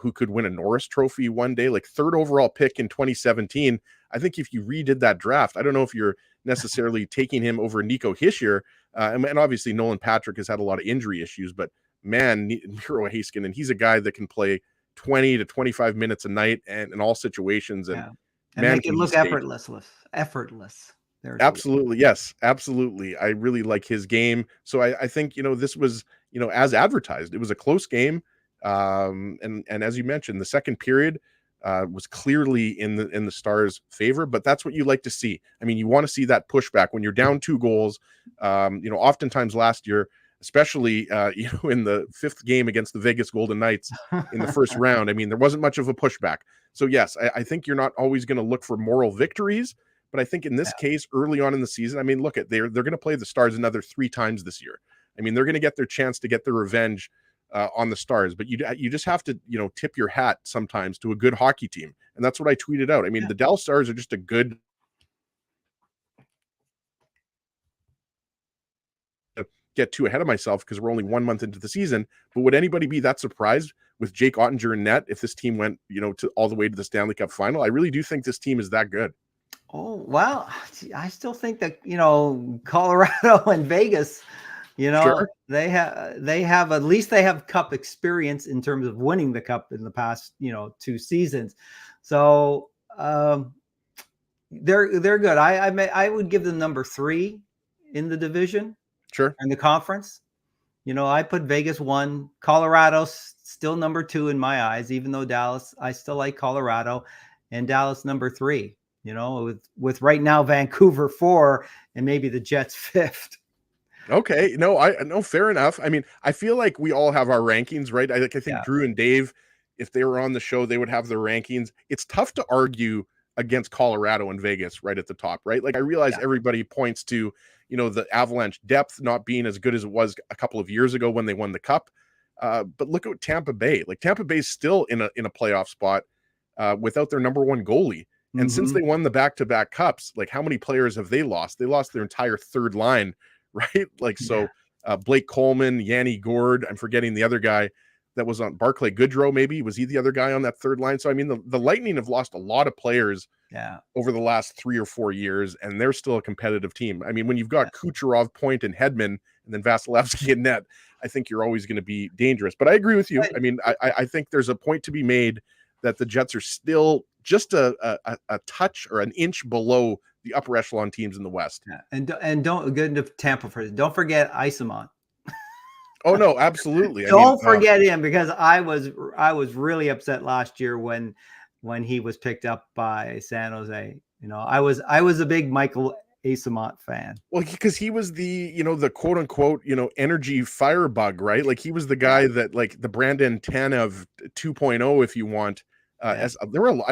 who could win a Norris Trophy one day? Like, 3rd overall pick in 2017. I think if you redid that draft, I don't know if you're necessarily taking him over Nico Hischier. And obviously Nolan Patrick has had a lot of injury issues, but man, Miro Heiskanen, he's a guy that can play 20 to 25 minutes a night and in all situations. And man, make it look effortless. Absolutely. Yes, absolutely. I really like his game. So I think, this was, as advertised, it was a close game. And as you mentioned, the second period was clearly in the Stars' favor, but that's what you like to see. I mean, you want to see that pushback when you're down 2 goals. Oftentimes last year, especially in the 5th game against the Vegas Golden Knights in the first round. I mean, there wasn't much of a pushback. So yes, I think you're not always going to look for moral victories, but I think in this case, early on in the season, I mean, look at they're going to play the Stars another 3 times this year. I mean, they're going to get their chance to get their revenge on the Stars, but you just have to, tip your hat sometimes to a good hockey team. And that's what I tweeted out. I mean, the Dallas Stars are just a good get too ahead of myself because we're only 1 month into the season, but would anybody be that surprised with Jake Ottinger in net if this team went, to all the way to the Stanley Cup final? I really do think this team is that good. Oh, well, I still think that, Colorado and Vegas, Sure. they have at least they have cup experience in terms of winning the cup in the past, 2 seasons. So they're good. I would give them number 3 in the division. Sure. And the conference. I put Vegas 1, Colorado still number 2 in my eyes, even though Dallas, I still like Colorado, and Dallas number 3, with right now Vancouver 4 and maybe the Jets 5th. Okay. No, fair enough. I mean, I feel like we all have our rankings, right? I think Drew and Dave, if they were on the show, they would have their rankings. It's tough to argue against Colorado and Vegas right at the top, right? Like I realize everybody points to, the Avalanche depth not being as good as it was a couple of years ago when they won the cup. But look at Tampa Bay. Like Tampa Bay's still in a playoff spot without their number 1 goalie. And since they won the back-to-back cups, like how many players have they lost? They lost their entire third line, right? Like, so Blake Coleman, Yanni Gourde, I'm forgetting the other guy that was on Barclay Goodrow, maybe. Was he the other guy on that third line? So, I mean, the Lightning have lost a lot of players over the last 3 or 4 years, and they're still a competitive team. I mean, when you've got Kucherov, Point, and Hedman, and then Vasilevsky in net, I think you're always going to be dangerous. But I agree with you. I mean, I think there's a point to be made that the Jets are still just a touch or an inch below the upper echelon teams in the West. Yeah. And don't get into Tampa for it. Don't forget Isamont. Oh no, absolutely. Don't forget him, because I was really upset last year when he was picked up by San Jose. I was a big Michael Isamont fan. Well, because he was the the quote unquote energy firebug, right? Like he was the guy that, like, the Brandon Tanev 2.0, if you want. I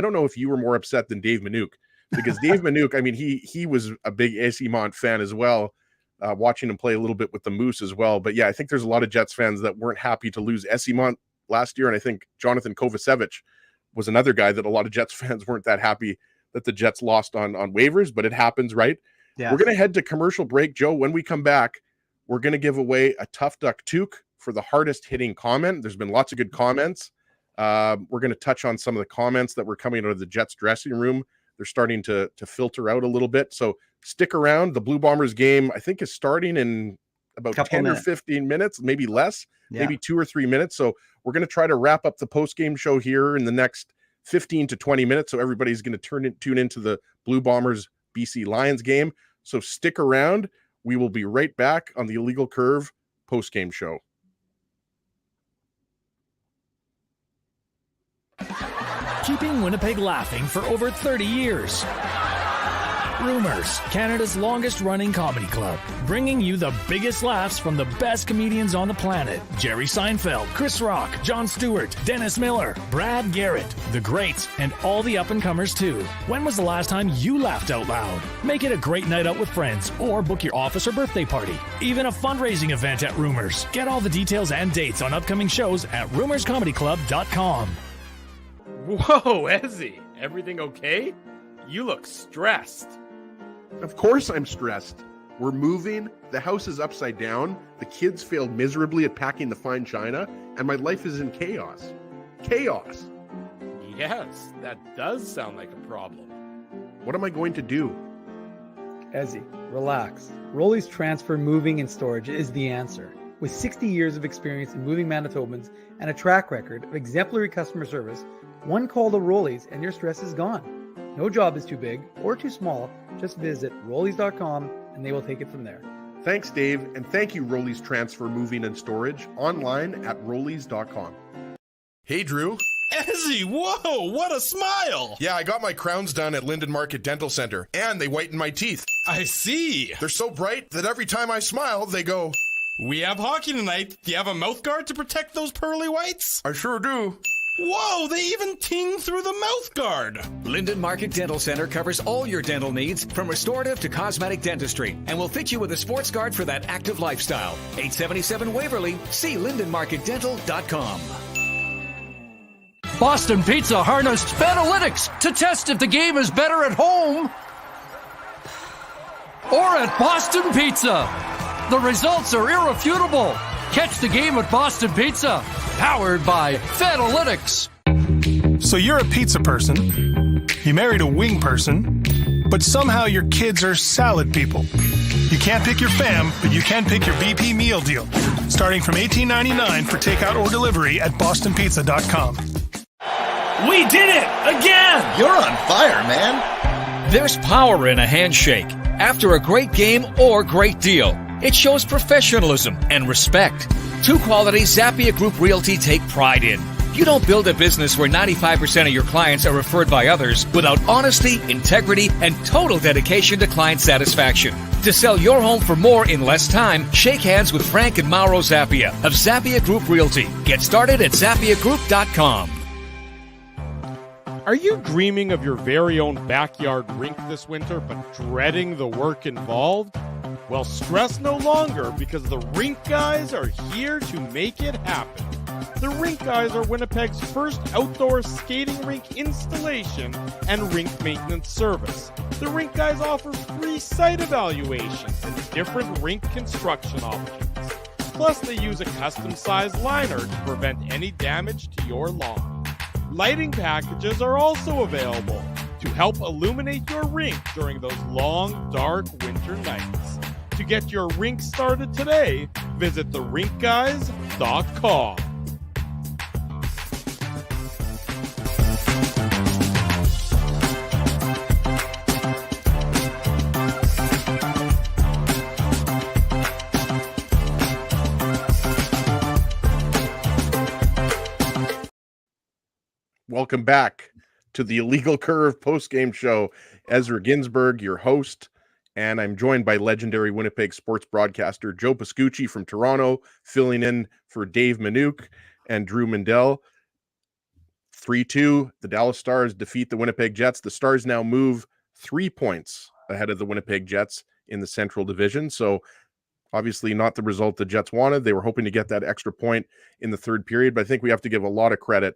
don't know if you were more upset than Dave Minuk, because Dave Minuk, I mean, he was a big Isamont fan as well. Watching him play a little bit with the Moose as well. But yeah, I think there's a lot of Jets fans that weren't happy to lose Isamont last year. And I think Jonathan Kovacevic was another guy that a lot of Jets fans weren't that happy that the Jets lost on waivers, but it happens, right? Yeah. We're going to head to commercial break, Joe. When we come back, we're going to give away a Tough Duck toque for the hardest hitting comment. There's been lots of good comments. We're going to touch on some of the comments that were coming out of the Jets dressing room. They're starting to filter out a little bit. So stick around. The Blue Bombers game, I think, is starting in about 10 or 15 minutes, maybe less, maybe 2 or 3 minutes. So we're going to try to wrap up the post-game show here in the next 15 to 20 minutes. So everybody's going to tune into the Blue Bombers BC Lions game. So stick around. We will be right back on the Illegal Curve post-game show. Keeping Winnipeg laughing for over 30 years. Rumors, Canada's longest-running comedy club, bringing you the biggest laughs from the best comedians on the planet. Jerry Seinfeld, Chris Rock, Jon Stewart, Dennis Miller, Brad Garrett, the greats, and all the up-and-comers too. When was the last time you laughed out loud? Make it a great night out with friends, or book your office or birthday party. Even a fundraising event at Rumors. Get all the details and dates on upcoming shows at rumorscomedyclub.com. Whoa, Ezzy, everything okay? You look stressed. Of course I'm stressed. We're moving, the house is upside down, the kids failed miserably at packing the fine china, and my life is in chaos. Chaos! Yes, that does sound like a problem. What am I going to do? Ezzy, relax. Rolly's Transfer Moving and Storage is the answer. With 60 years of experience in moving Manitobans and a track record of exemplary customer service, one call to Rolly's and your stress is gone. No job is too big or too small. Just visit Rollies.com and they will take it from there. Thanks, Dave, and thank you, Rollies Transfer Moving and Storage, online at Rollies.com. Hey, Drew. Ezzy, whoa, what a smile! Yeah, I got my crowns done at Linden Market Dental Center, and they whitened my teeth. I see. They're so bright that every time I smile, they go... We have hockey tonight. Do you have a mouth guard to protect those pearly whites? I sure do. Whoa, they even ting through the mouth guard. Linden Market Dental Center covers all your dental needs, from restorative to cosmetic dentistry, and will fit you with a sports guard for that active lifestyle. 877 Waverly. See lindenmarketdental.com. Boston Pizza harnessed Fanalytics to test if the game is better at home or at Boston Pizza. The results are irrefutable. Catch the game at Boston Pizza, powered by Fanalytics. So you're a pizza person, you married a wing person, but somehow your kids are salad people. You can't pick your fam, but you can pick your BP meal deal, starting from $18.99 for takeout or delivery at bostonpizza.com. We did it again! You're on fire, man. There's power in a handshake after a great game or great deal. It shows professionalism and respect. Two qualities Zappia Group Realty take pride in. You don't build a business where 95% of your clients are referred by others without honesty, integrity, and total dedication to client satisfaction. To sell your home for more in less time, shake hands with Frank and Mauro Zappia of Zappia Group Realty. Get started at zappiagroup.com. Are you dreaming of your very own backyard rink this winter, but dreading the work involved? Well, stress no longer, because the Rink Guys are here to make it happen. The Rink Guys are Winnipeg's first outdoor skating rink installation and rink maintenance service. The Rink Guys offer free site evaluations and different rink construction options. Plus, they use a custom-sized liner to prevent any damage to your lawn. Lighting packages are also available to help illuminate your rink during those long, dark winter nights. To get your rink started today, visit therinkguys.com. Welcome back to the Illegal Curve post-game show. Ezra Ginsburg, your host, and I'm joined by legendary Winnipeg sports broadcaster Joe Pascucci from Toronto, filling in for Dave Minuk and Drew Mindell. 3-2, the Dallas Stars defeat the Winnipeg Jets. The Stars now move 3 points ahead of the Winnipeg Jets in the Central Division. So obviously not the result the Jets wanted. They were hoping to get that extra point in the third period, but I think we have to give a lot of credit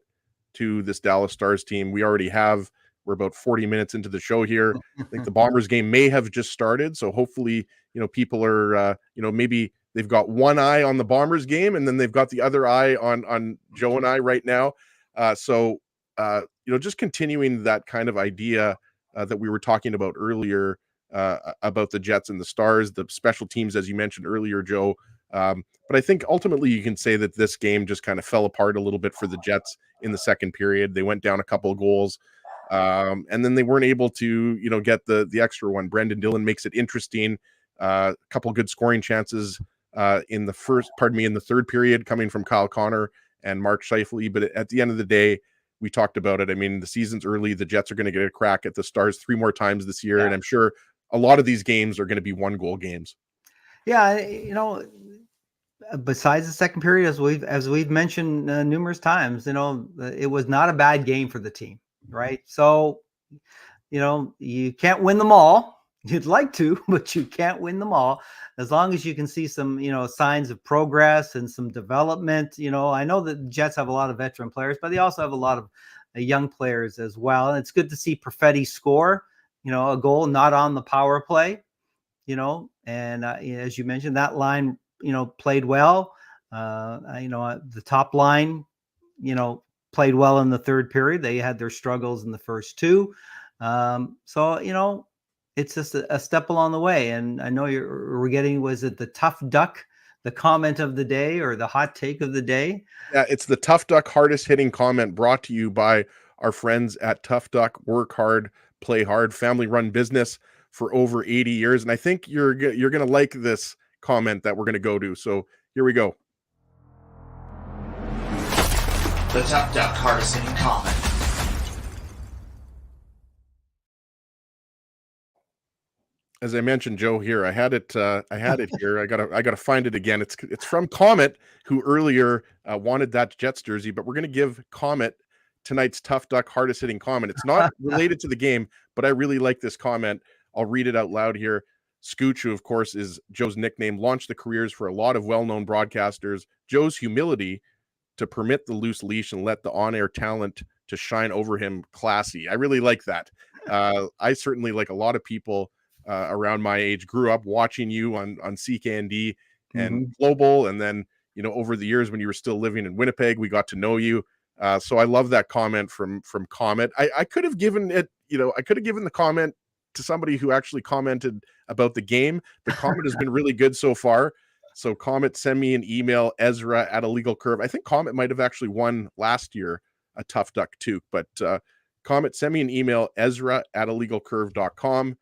to this Dallas Stars team. We're about 40 minutes into the show here. I think the Bombers game may have just started. So hopefully, people are, maybe they've got one eye on the Bombers game and then they've got the other eye on Joe and I right now. Just continuing that kind of idea that we were talking about earlier about the Jets and the Stars, the special teams, as you mentioned earlier, Joe. But I think ultimately you can say that this game just kind of fell apart a little bit for the Jets in the second period. They went down a couple of goals, and then they weren't able to, get the extra one. Brendan Dillon makes it interesting. A couple good scoring chances in the third period, coming from Kyle Connor and Mark Scheifele. But at the end of the day, we talked about it. I mean, the season's early. The Jets are going to get a crack at the Stars 3 more times this year, and I'm sure a lot of these games are going to be 1-goal games. Yeah, besides the second period, as we've mentioned numerous times, it was not a bad game for the team, right? So, you can't win them all. You'd like to, but you can't win them all. As long as you can see some, signs of progress and some development. I know that the Jets have a lot of veteran players, but they also have a lot of young players as well. And it's good to see Perfetti score, a goal not on the power play, and as you mentioned, that line, played well. The top line, played well in the third period. They had their struggles in the first two. So, it's just a step along the way. And I know we're getting, was it the Tough Duck, the comment of the day or the hot take of the day? Yeah, it's the Tough Duck hardest hitting comment, brought to you by our friends at Tough Duck. Work hard, play hard, family run business for over 80 years. And I think you're going to like this comment that we're going to go to. So here we go. The Tough Duck hardest hitting comment. As I mentioned, Joe, here I had it here. I gotta find it again. It's from Comet, who earlier wanted that Jets jersey, but we're gonna give Comet tonight's Tough Duck hardest hitting comment. It's not related to the game, but I really like this comment. I'll read it out loud here. Scooch, who of course is Joe's nickname, launched the careers for a lot of well-known broadcasters. Joe's humility to permit the loose leash and let the on-air talent to shine over him. Classy. I really like that. I certainly, like a lot of people around my age, grew up watching you on CKND and Global, and then over the years when you were still living in Winnipeg, we got to know you. So I love that comment from Comet. I could have given it, I could have given the comment to somebody who actually commented about the game. The comment has been really good so far. So Comet, send me an email, Ezra at A Legal Curve. I think Comet might have actually won last year a Tough Duck toque, but Comet, send me an email, Ezra at alegalcurve.com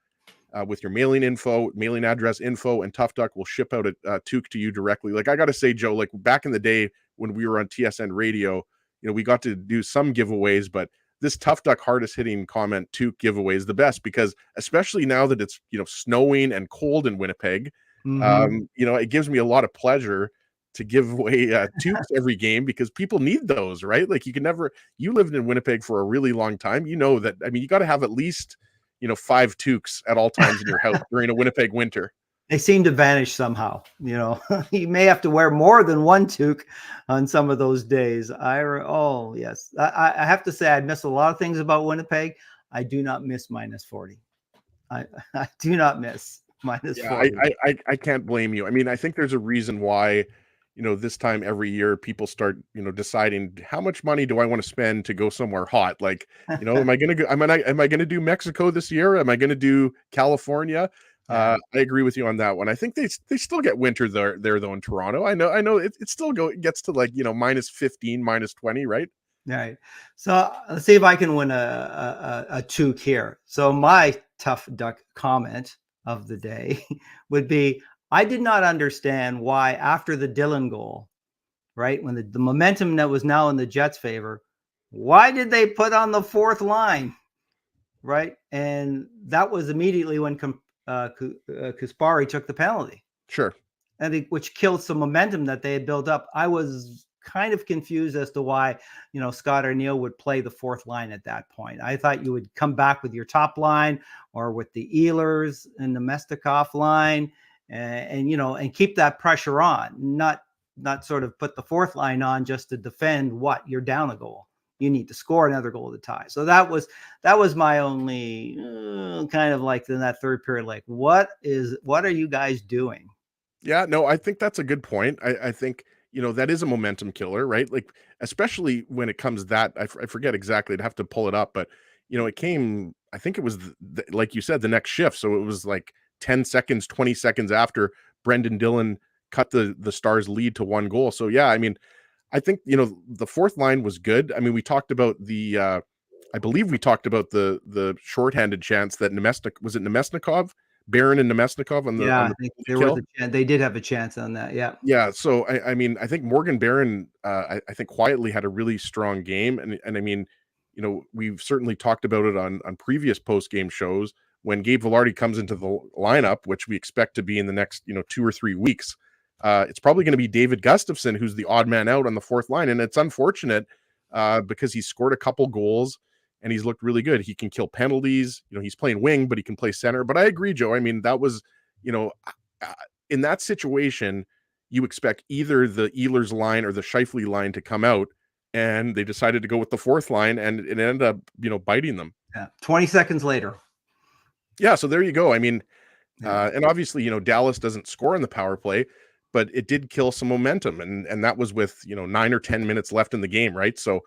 with your mailing address info, and Tough Duck will ship out a toque to you directly. Like, I got to say, Joe, like back in the day when we were on TSN radio, we got to do some giveaways, but this Tough Duck hardest hitting comment toque giveaway is the best, because especially now that it's, snowing and cold in Winnipeg, it gives me a lot of pleasure to give away toques every game, because people need those, right? Like, you lived in Winnipeg for a really long time. You know that, I mean, you got to have at least, 5 toques at all times in your house during a Winnipeg winter. They seem to vanish somehow. You may have to wear more than one toque on some of those days. Yes. I have to say, I miss a lot of things about Winnipeg. I do not miss -40. I do not miss -40. I can't blame you. I mean, I think there's a reason why, this time every year people start, deciding how much money do I want to spend to go somewhere hot? Like, am I going to go, am I going to do Mexico this year? Am I going to do California? I agree with you on that one. I think they still get winter there though in Toronto. I know it still gets to like, -15, -20, right? Right. So let's see if I can win a toque here. So my Tough Duck comment of the day would be, I did not understand why after the Dillon goal, right, when the momentum that was now in the Jets' favor, why did they put on the fourth line, right? And that was immediately when Kasperi took the penalty. Sure. Which killed some momentum that they had built up. I was kind of confused as to why, Scott Arniel would play the fourth line at that point. I thought you would come back with your top line or with the Ehlers and the Mestikov line and keep that pressure on, not sort of put the fourth line on just to defend what you're down a goal. You need to score another goal to tie. So that was my only kind of like in that third period, like, what are you guys doing? Yeah, no, I think that's a good point. I think, that is a momentum killer, right? Like, especially when it comes that, I forget exactly, I'd have to pull it up, but, it came, I think it was, like you said, the next shift. So it was like 10 seconds, 20 seconds after Brendan Dillon cut the Stars lead to 1 goal. So, yeah, I mean, I think, the fourth line was good. I mean, we talked about I believe we talked about the shorthanded chance that Nemesnikov? Barron and Nemesnikov on the I think there was a chance. They did have a chance on that. Yeah. Yeah. So I mean, I think Morgan Barron, I think quietly had a really strong game, and I mean, we've certainly talked about it on previous post game shows when Gabe Vilardi comes into the lineup, which we expect to be in the next 2 or 3 weeks. It's probably going to be David Gustafson who's the odd man out on the fourth line, and it's unfortunate because he scored a couple goals. And he's looked really good. He can kill penalties. He's playing wing, but he can play center. But I agree, Joe. I mean, that was, in that situation, you expect either the Ehlers line or the Scheifele line to come out, and they decided to go with the fourth line, and it ended up, biting them. Yeah. 20 seconds later. Yeah. So there you go. I mean, and obviously, Dallas doesn't score on the power play, but it did kill some momentum, and that was with 9 or 10 minutes left in the game, right? So,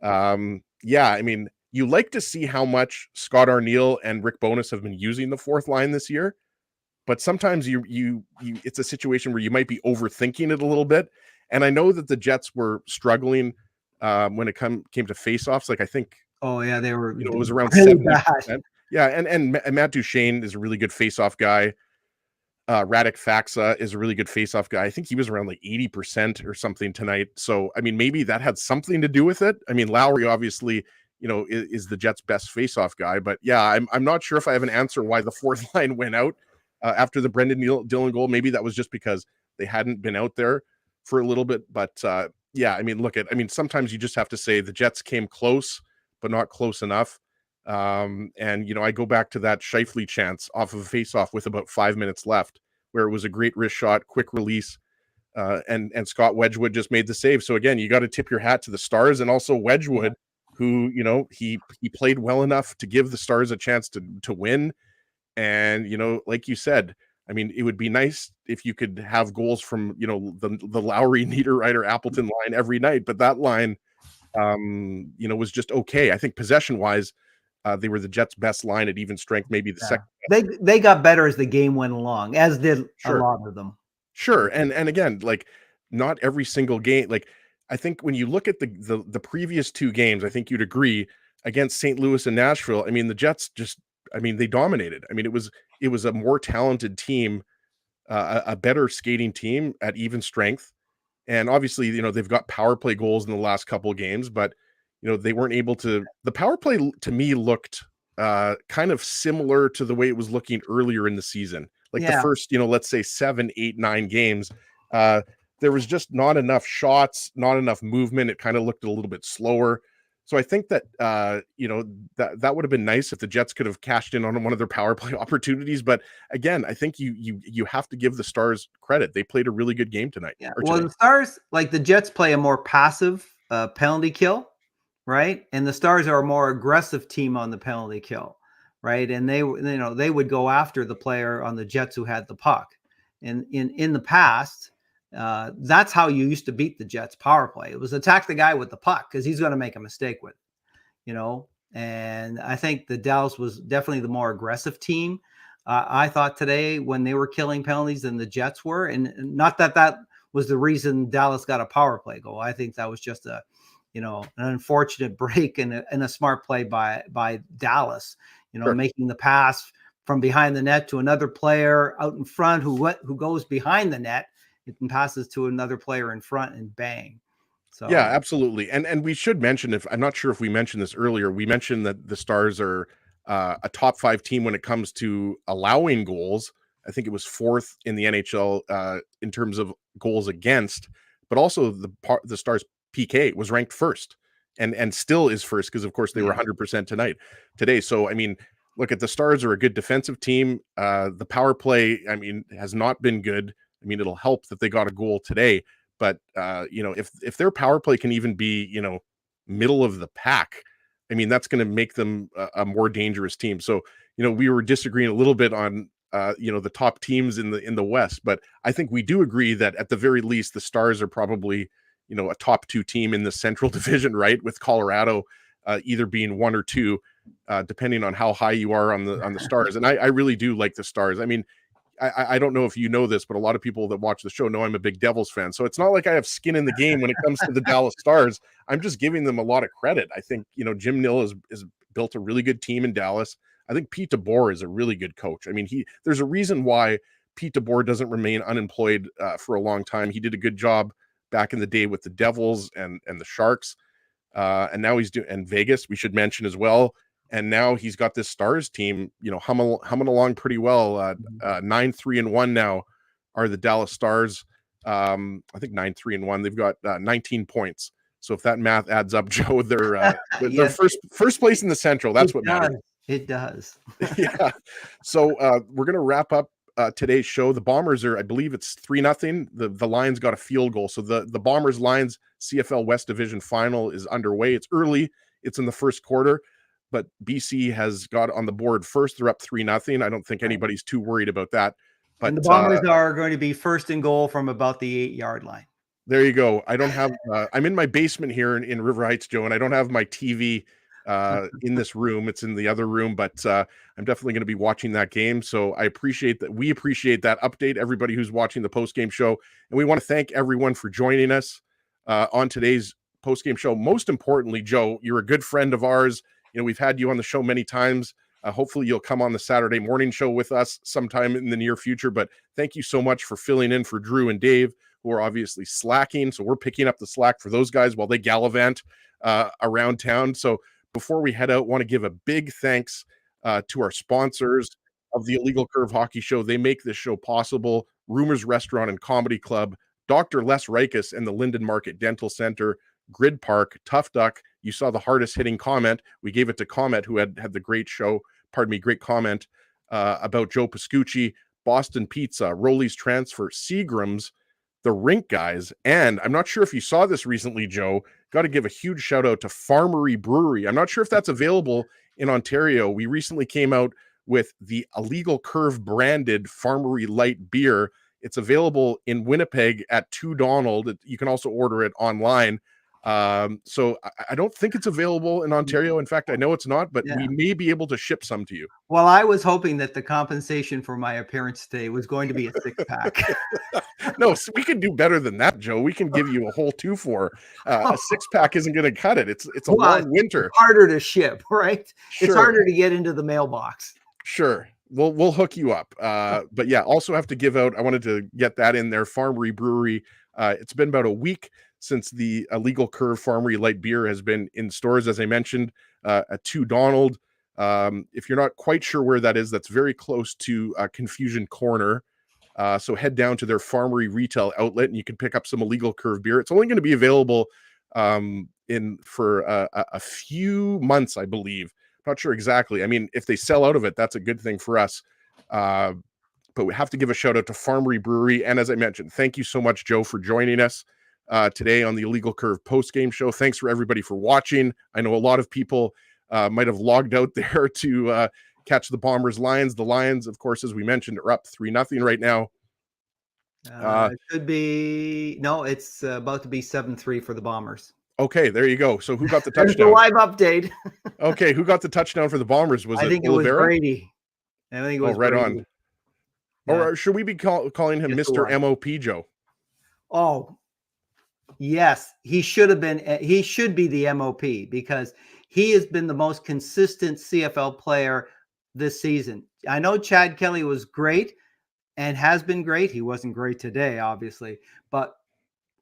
yeah, I mean. You like to see how much Scott Arniel and Rick Bowness have been using the fourth line this year, but sometimes you it's a situation where you might be overthinking it a little bit. And I know that the Jets were struggling when it came to faceoffs. Like, I think, they were. It was around really 70%. bad. Yeah, and Matt Duchene is a really good faceoff guy. Radek Faksa is a really good faceoff guy. I think he was around like 80% or something tonight. So I mean, maybe that had something to do with it. I mean, Lowry obviously, is the Jets' best faceoff guy. But yeah, I'm not sure if I have an answer why the fourth line went out. after the Brendan Dillon goal. Maybe that was just because they hadn't been out there for a little bit. But yeah, I mean, sometimes you just have to say the Jets came close, but not close enough. And, I go back to that Scheifele chance off of a faceoff with about 5 minutes left, where it was a great wrist shot, quick release. And Scott Wedgwood just made the save. So again, you got to tip your hat to the Stars, and also Wedgwood, who, he played well enough to give the Stars a chance to win. And, like you said, I mean, it would be nice if you could have goals from, the Lowry, Niederreiter, Appleton line every night, but that line, was just okay. I think possession-wise, they were the Jets' best line at even strength, maybe the second. They got better as the game went along, as did a lot of them. Sure. And again, like, not every single game. Like, I think when you look at the previous two games, I think you'd agree, against St. Louis and Nashville, I mean, the Jets they dominated. I mean, it was a more talented team, a better skating team at even strength. And obviously, they've got power play goals in the last couple of games, but they weren't able to. The power play to me looked kind of similar to the way it was looking earlier in the season. Like the first, let's say 7, 8, 9 games, there was just not enough shots, not enough movement. It kind of looked a little bit slower. So I think that, that would have been nice if the Jets could have cashed in on one of their power play opportunities. But again, I think you have to give the Stars credit. They played a really good game tonight. Yeah. Well, the Stars, like the Jets, play a more passive penalty kill, right? And the Stars are a more aggressive team on the penalty kill, right? And they would go after the player on the Jets who had the puck. And in the past, that's how you used to beat the Jets power play. It was attack the guy with the puck because he's going to make a mistake with it, and I think the Dallas was definitely the more aggressive team. I thought today when they were killing penalties than the Jets were, and not that was the reason Dallas got a power play goal. I think that was just an unfortunate break and a smart play by Dallas, making the pass from behind the net to another player out in front who goes behind the net. It passes to another player in front and bang. So yeah, absolutely. And we should mention, I'm not sure if we mentioned this earlier, we mentioned that the Stars are a top 5 team when it comes to allowing goals. I think it was 4th in the NHL in terms of goals against, but also the Stars PK was ranked 1st and still is 1st because of course they were 100% today. So I mean, look, at the Stars are a good defensive team. The power play, I mean, has not been good. I mean, it'll help that they got a goal today, but if their power play can even be, middle of the pack, I mean, that's going to make them a more dangerous team. So, we were disagreeing a little bit on, the top teams in the West, but I think we do agree that at the very least, the Stars are probably, a top 2 team in the Central Division, right? With Colorado either being 1 or 2, depending on how high you are on the Stars. And I really do like the Stars. I mean, I don't know if you know this, but a lot of people that watch the show know I'm a big Devils fan. So it's not like I have skin in the game when it comes to the Dallas Stars. I'm just giving them a lot of credit. I think, Jim Nill has built a really good team in Dallas. I think Pete DeBoer is a really good coach. I mean, there's a reason why Pete DeBoer doesn't remain unemployed for a long time. He did a good job back in the day with the Devils and the Sharks. And now he's doing Vegas, we should mention as well. And now he's got this Stars team, humming along pretty well. 9-3-1 now are the Dallas Stars. I think 9-3-1. They've got 19 points. So if that math adds up, Joe, they're first place in the Central. That's what matters. It does. Yeah. So we're gonna wrap up today's show. The Bombers are, I believe it's 3-0. The Lions got a field goal. So the Bombers Lions CFL West Division final is underway. It's early. It's in the first quarter. But BC has got on the board first. They're up 3-0. I don't think anybody's too worried about that. But and the Bombers are going to be first and goal from about the 8-yard line. There you go. I don't have. I'm in my basement here in River Heights, Joe, and I don't have my TV in this room. It's in the other room, but I'm definitely going to be watching that game. So I appreciate that. We appreciate that update. Everybody who's watching the post-game show, and we want to thank everyone for joining us on today's post-game show. Most importantly, Joe, you're a good friend of ours. We've had you on the show many times. Hopefully you'll come on the Saturday morning show with us sometime in the near future. But thank you so much for filling in for Drew and Dave, who are obviously slacking. So we're picking up the slack for those guys while they gallivant around town. So before we head out, want to give a big thanks to our sponsors. of the Illegal Curve Hockey Show. They make this show possible. Rumors Restaurant and Comedy Club, Dr. Les Rikus and the Linden Market Dental Center, Grid Park, Tough Duck. You saw the hardest hitting comment. We gave it to Comet, who had the great great comment about Joe Pascucci, Boston Pizza, Rolly's Transfer, Seagram's, the Rink Guys, and I'm not sure if you saw this recently, Joe. Got to give a huge shout out to Farmery Brewery. I'm not sure if that's available in Ontario. We recently came out with the Illegal Curve branded Farmery Light beer. It's available in Winnipeg at 2 Donald. You can also order it online. So I don't think it's available in Ontario. In fact, I know it's not, but we may be able to ship some to you. Well, I was hoping that the compensation for my appearance today was going to be a 6-pack. No, we can do better than that, Joe. We can give you a whole 2-4. A 6-pack isn't going to cut it. It's a long winter. It's harder to ship, right? Sure. It's harder to get into the mailbox. Sure. We'll hook you up. But yeah, also have to give out, I wanted to get that in there, Farmery Brewery. It's been about a week since the Illegal Curve Farmery Light Beer has been in stores, as I mentioned, at 2 Donald. If you're not quite sure where that is, that's very close to Confusion Corner. So head down to their Farmery retail outlet and you can pick up some Illegal Curve beer. It's only going to be available for a few months, I believe. Not sure exactly. I mean, if they sell out of it, that's a good thing for us. But we have to give a shout out to Farmery Brewery. And as I mentioned, thank you so much, Joe, for joining us today on the Illegal Curve post-game show. Thanks for everybody for watching. I know a lot of people might have logged out there to catch the Bombers Lions. The Lions, of course, as we mentioned, are up 3-0 right now. It could be, no, it's about to be 7-3 for the Bombers. Okay, there you go. So who got the touchdown? There's a live update. Okay, who got the touchdown for the Bombers? I think it was Brady. I think it was right Brady. on. Yeah. Or should we be calling him Mr. MOP, Joe? Oh, yes. He should have been. He should be the MOP because he has been the most consistent CFL player this season. I know Chad Kelly was great and has been great. He wasn't great today, obviously, but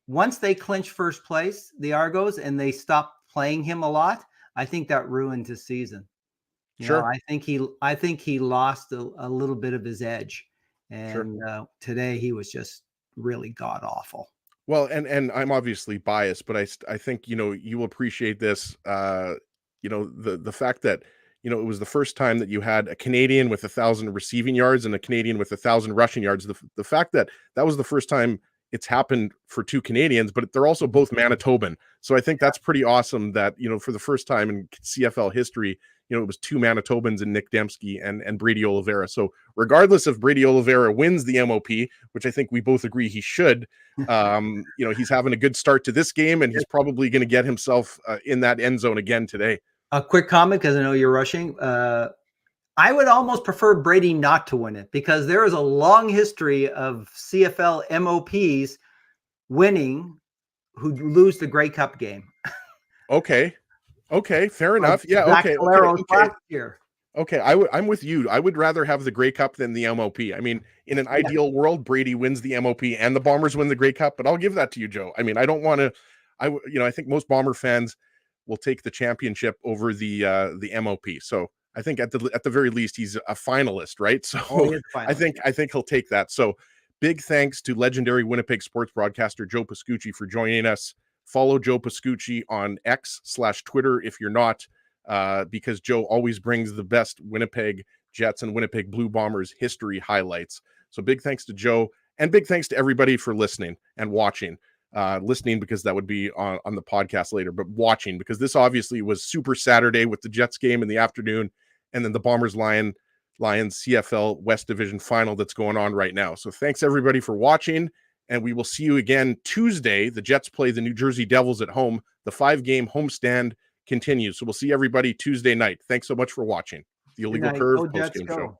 once they clinched first place, the Argos, and they stopped playing him a lot, I think that ruined his season. Sure. I think he lost a little bit of his edge. And today he was just really god awful. Well, and I'm obviously biased, but I think, you will appreciate this. The fact that, it was the first time that you had a Canadian with 1,000 receiving yards and a Canadian with 1,000 rushing yards. The fact that was the first time it's happened for 2 Canadians, but they're also both Manitoban. So I think that's pretty awesome that, for the first time in CFL history, it was 2 Manitobans and Nick Dembski and Brady Oliveira. So regardless if Brady Oliveira wins the MOP, which I think we both agree he should, he's having a good start to this game and he's probably going to get himself in that end zone again today. A quick comment, because I know you're rushing. I would almost prefer Brady not to win it because there is a long history of CFL MOPs winning who lose the Grey Cup game. Okay, fair enough. Yeah, okay. Last year. Okay, I'm with you. I would rather have the Grey Cup than the MOP. I mean, in an ideal world, Brady wins the MOP and the Bombers win the Grey Cup, but I'll give that to you, Joe. I mean, I don't want to. I think most Bomber fans will take the championship over the MOP. So I think at the very least he's a finalist, right? So I think he'll take that. So big thanks to legendary Winnipeg sports broadcaster Joe Pascucci for joining us. Follow Joe Pascucci on X/Twitter if you're not, because Joe always brings the best Winnipeg Jets and Winnipeg Blue Bombers history highlights. So big thanks to Joe and big thanks to everybody for listening and watching. Listening because that would be on the podcast later, but watching because this obviously was Super Saturday with the Jets game in the afternoon and then the Bombers Lions CFL West Division final that's going on right now. So thanks everybody for watching, and we will see you again Tuesday. The Jets play the New Jersey Devils at home. The 5-game homestand continues. So we'll see everybody Tuesday night. Thanks so much for watching the Illegal Curve post-game show.